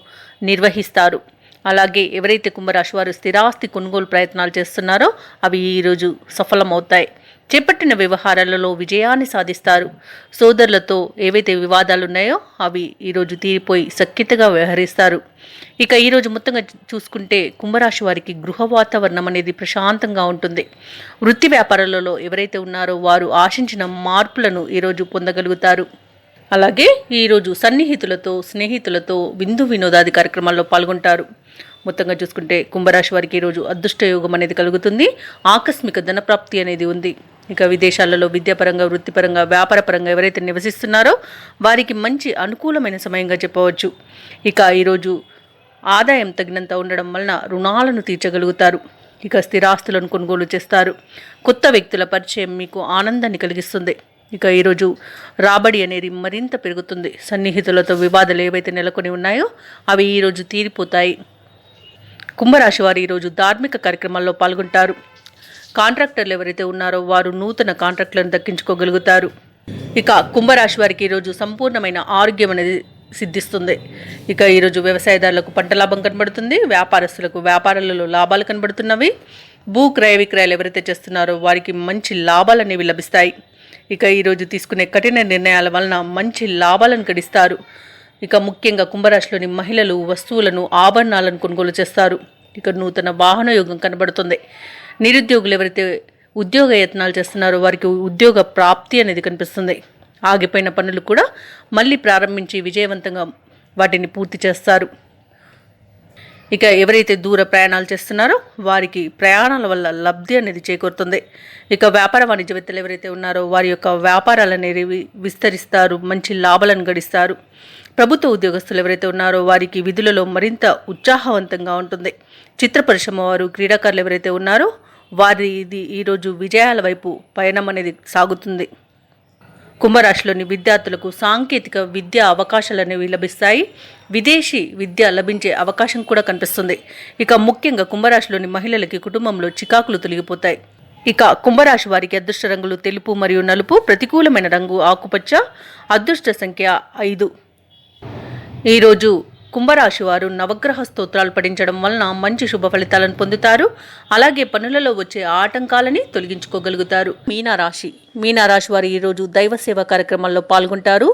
నిర్వహిస్తారు. అలాగే ఎవరైతే కుంభరాశి వారు స్థిరాస్తి కొనుగోలు ప్రయత్నాలు చేస్తున్నారో అవి ఈరోజు సఫలమవుతాయి. చేపట్టిన వ్యవహారాలలో విజయాన్ని సాధిస్తారు. సోదరులతో ఏవైతే వివాదాలు ఉన్నాయో అవి ఈరోజు తీరిపోయి సఖ్యతగా వ్యవహరిస్తారు. ఇక ఈరోజు మొత్తంగా చూసుకుంటే కుంభరాశి వారికి గృహ వాతావరణం అనేది ప్రశాంతంగా ఉంటుంది. వృత్తి వ్యాపారాలలో ఎవరైతే ఉన్నారో వారు ఆశించిన మార్పులను ఈరోజు పొందగలుగుతారు. అలాగే ఈరోజు సన్నిహితులతో, స్నేహితులతో విందు వినోదాది కార్యక్రమాల్లో పాల్గొంటారు. మొత్తంగా చూసుకుంటే కుంభరాశి వారికి ఈరోజు అదృష్ట యోగం అనేది కలుగుతుంది. ఆకస్మిక ధనప్రాప్తి అనేది ఉంది. ఇక విదేశాలలో విద్యాపరంగా, వృత్తిపరంగా, వ్యాపారపరంగా ఎవరైతే నివసిస్తున్నారో వారికి మంచి అనుకూలమైన సమయంగా చెప్పవచ్చు. ఇక ఈరోజు ఆదాయం తగినంత ఉండడం వలన రుణాలను తీర్చగలుగుతారు. ఇక స్థిరాస్తులను కొనుగోలు చేస్తారు. కొత్త వ్యక్తుల పరిచయం మీకు ఆనందాన్ని కలిగిస్తుంది. ఇక ఈరోజు రాబడి అనేది మరింత పెరుగుతుంది. సన్నిహితులతో వివాదాలు ఏవైతే నెలకొని ఉన్నాయో అవి ఈరోజు తీరిపోతాయి. కుంభరాశి వారు ఈరోజు ధార్మిక కార్యక్రమాల్లో పాల్గొంటారు. కాంట్రాక్టర్లు ఎవరైతే ఉన్నారో వారు నూతన కాంట్రాక్టులను దక్కించుకోగలుగుతారు. ఇక కుంభరాశి వారికి ఈరోజు సంపూర్ణమైన ఆరోగ్యం అనేది సిద్ధిస్తుంది. ఇక ఈరోజు వ్యవసాయదారులకు పంట లాభం కనబడుతుంది. వ్యాపారస్తులకు వ్యాపారాలలో లాభాలు కనబడుతున్నవి. భూ క్రయ విక్రయాలు ఎవరైతే చేస్తున్నారో వారికి మంచి లాభాలు అనేవి లభిస్తాయి. ఇక ఈరోజు తీసుకునే కఠిన నిర్ణయాల వలన మంచి లాభాలను గడిస్తారు. ఇక ముఖ్యంగా కుంభరాశిలోని మహిళలు వస్తువులను, ఆభరణాలను కొనుగోలు చేస్తారు. ఇక నూతన వాహన యోగం కనబడుతుంది. నిరుద్యోగులు ఎవరైతే ఉద్యోగ యత్నాలు చేస్తున్నారో వారికి ఉద్యోగ ప్రాప్తి అనేది కనిపిస్తుంది. ఆగిపోయిన పనులు కూడా మళ్ళీ ప్రారంభించి విజయవంతంగా వాటిని పూర్తి చేస్తారు. ఇక ఎవరైతే దూర ప్రయాణాలు చేస్తున్నారో వారికి ప్రయాణాల వల్ల లబ్ధి అనేది చేకూరుతుంది. ఇక వ్యాపార వాణిజ్యవేత్తలు ఎవరైతే ఉన్నారో వారి యొక్క వ్యాపారాలు అనేవి విస్తరిస్తారు, మంచి లాభాలను గడిస్తారు. ప్రభుత్వ ఉద్యోగస్తులు ఎవరైతే ఉన్నారో వారికి విధులలో మరింత ఉత్సాహవంతంగా ఉంటుంది. చిత్ర పరిశ్రమ వారు, క్రీడాకారులు ఎవరైతే ఉన్నారో వారిది ఈరోజు విజయాల వైపు పయనం అనేది సాగుతుంది. కుంభరాశిలోని విద్యార్థులకు సాంకేతిక విద్య అవకాశాలు అనేవి లభిస్తాయి. విదేశీ విద్య లభించే అవకాశం కూడా కనిపిస్తుంది. ఇక ముఖ్యంగా కుంభరాశిలోని మహిళలకి కుటుంబంలో చికాకులు తొలగిపోతాయి. ఇక కుంభరాశి వారికి అదృష్ట రంగులు తెలుపు మరియు నలుపు, ప్రతికూలమైన రంగు ఆకుపచ్చ, అదృష్ట సంఖ్య 5. ఈరోజు కుంభరాశి వారు నవగ్రహ స్తోత్రాలు పఠించడం వలన మంచి శుభ ఫలితాలను పొందుతారు. అలాగే పనులలో వచ్చే ఆటంకాలని తొలగించుకోగలుగుతారు. మీనరాశి వారు ఈరోజు దైవ సేవా కార్యక్రమాల్లో పాల్గొంటారు.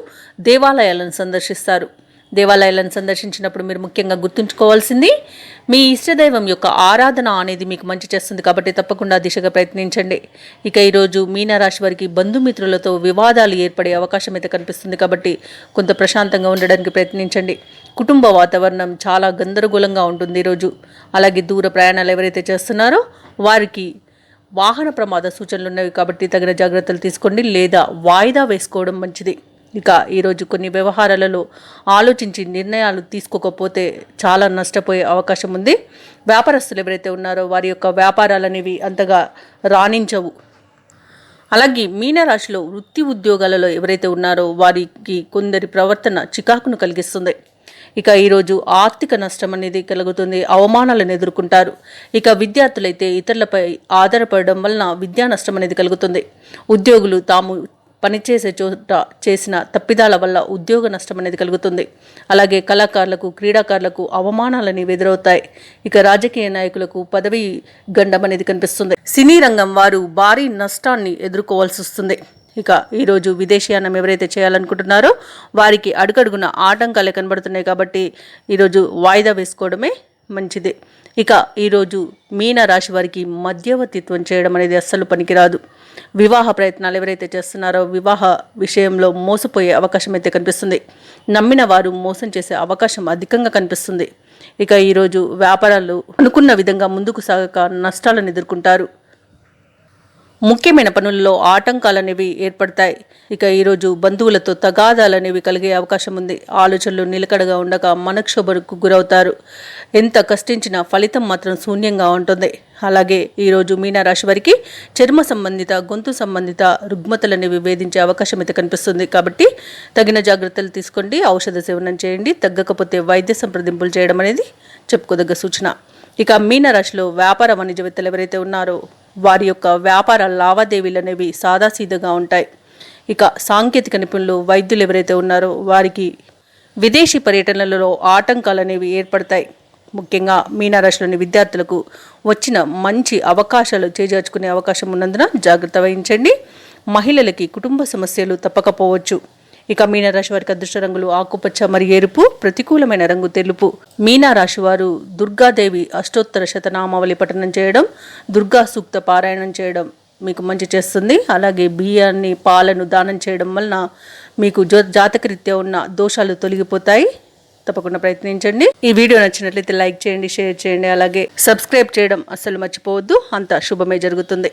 దేవాలయాలను సందర్శిస్తారు. దేవాలయాలను సందర్శించినప్పుడు మీరు ముఖ్యంగా గుర్తుంచుకోవాల్సింది మీ ఇష్టదైవం యొక్క ఆరాధన అనేది మీకు మంచి చేస్తుంది కాబట్టి తప్పకుండా దిశగా ప్రయత్నించండి. ఇక ఈరోజు మీనరాశి వారికి బంధుమిత్రులతో వివాదాలు ఏర్పడే అవకాశం అయితే కనిపిస్తుంది కాబట్టి కొంత ప్రశాంతంగా ఉండడానికి ప్రయత్నించండి. కుటుంబ వాతావరణం చాలా గందరగోళంగా ఉంటుంది ఈరోజు. అలాగే దూర ప్రయాణాలు ఎవరైతే చేస్తున్నారో వారికి వాహన ప్రమాద సూచనలు ఉన్నవి కాబట్టి తగిన జాగ్రత్తలు తీసుకోండి లేదా వాయిదా వేసుకోవడం మంచిది. ఇక ఈరోజు కొన్ని వ్యవహారాలలో ఆలోచించి నిర్ణయాలు తీసుకోకపోతే చాలా నష్టపోయే అవకాశం ఉంది. వ్యాపారస్తులు ఎవరైతే ఉన్నారో వారి యొక్క వ్యాపారాలు అనేవి అంతగా రాణించవు. అలాగే మీనరాశిలో వృత్తి ఉద్యోగాలలో ఎవరైతే ఉన్నారో వారికి కొందరి ప్రవర్తన చికాకును కలిగిస్తుంది. ఇక ఈరోజు ఆర్థిక నష్టం అనేది కలుగుతుంది, అవమానాలను ఎదుర్కొంటారు. ఇక విద్యార్థులైతే ఇతరులపై ఆధారపడడం వలన విద్యా నష్టం అనేది కలుగుతుంది. ఉద్యోగులు తాము పనిచేసే చోట చేసిన తప్పిదాల వల్ల ఉద్యోగ నష్టం అనేది కలుగుతుంది. అలాగే కళాకారులకు, క్రీడాకారులకు అవమానాలని ఎదురవుతాయి. ఇక రాజకీయ నాయకులకు పదవి గండం అనేది కనిపిస్తుంది. సినీ రంగం వారు భారీ నష్టాన్ని ఎదుర్కోవాల్సి వస్తుంది. ఇక ఈరోజు విదేశీయానం ఎవరైతే చేయాలనుకుంటున్నారో వారికి అడుగడుగున ఆటంకాలే కనబడుతున్నాయి కాబట్టి ఈరోజు వాయిదా వేసుకోవడమే మంచిది. ఇక ఈరోజు మీనరాశి వారికి మధ్యవర్తిత్వం చేయడం అనేది అస్సలు పనికిరాదు. వివాహ ప్రయత్నాలు ఎవరైతే చేస్తున్నారో వివాహ విషయంలో మోసపోయే అవకాశం అయితే కనిపిస్తుంది. నమ్మిన వారు మోసం చేసే అవకాశం అధికంగా కనిపిస్తుంది. ఇక ఈరోజు వ్యాపారాలు అనుకున్న విధంగా ముందుకు సాగక నష్టాలను ఎదుర్కొంటారు. ముఖ్యమైన పనుల్లో ఆటంకాలు అనేవి ఏర్పడతాయి. ఇక ఈరోజు బంధువులతో తగాదాలు అనేవి కలిగే అవకాశం ఉంది. ఆలోచనలు నిలకడగా ఉండక మనక్షోభకు గురవుతారు. ఎంత కష్టించినా ఫలితం మాత్రం శూన్యంగా ఉంటుంది. అలాగే ఈరోజు మీనరాశి వారికి చర్మ సంబంధిత, గొంతు సంబంధిత రుగ్మతలు అనేవి వేధించే అవకాశం అయితే కనిపిస్తుంది కాబట్టి తగిన జాగ్రత్తలు తీసుకోండి. ఔషధ సేవనం చేయండి. తగ్గకపోతే వైద్య సంప్రదింపులు చేయడం అనేది చెప్పుకోదగ్గ సూచన. ఇక మీనరాశిలో వ్యాపార వాణిజ్యవేత్తలు ఎవరైతే ఉన్నారో వారి యొక్క వ్యాపార లావాదేవీలు అనేవి సాదాసీదాగా ఉంటాయి. ఇక సాంకేతిక నిపుణులు, వైద్యులు ఎవరైతే ఉన్నారో వారికి విదేశీ పర్యటనలలో ఆటంకాలు అనేవి ఏర్పడతాయి. ముఖ్యంగా మీనరాశిలోని విద్యార్థులకు వచ్చిన మంచి అవకాశాలు చేజార్చుకునే అవకాశం ఉన్నందున జాగ్రత్త వహించండి. మహిళలకి కుటుంబ సమస్యలు తప్పకపోవచ్చు. ఇక మీనరాశి వారికి అదృష్ట రంగులు ఆకుపచ్చ మరియు ఎరుపు, ప్రతికూలమైన రంగు తెలుపు. మీనరాశి వారు దుర్గాదేవి అష్టోత్తర శతనామావళి పఠనం చేయడం, దుర్గా సూక్త పారాయణం చేయడం మీకు మంచి చేస్తుంది. అలాగే బియ్యాన్ని, పాలను దానం చేయడం వలన మీకు జాతకరీత్యా ఉన్న దోషాలు తొలగిపోతాయి. తప్పకుండా ప్రయత్నించండి. ఈ వీడియో నచ్చినట్లయితే లైక్ చేయండి, షేర్ చేయండి. అలాగే సబ్స్క్రైబ్ చేయడం అస్సలు మర్చిపోవద్దు. అంతా శుభమే జరుగుతుంది.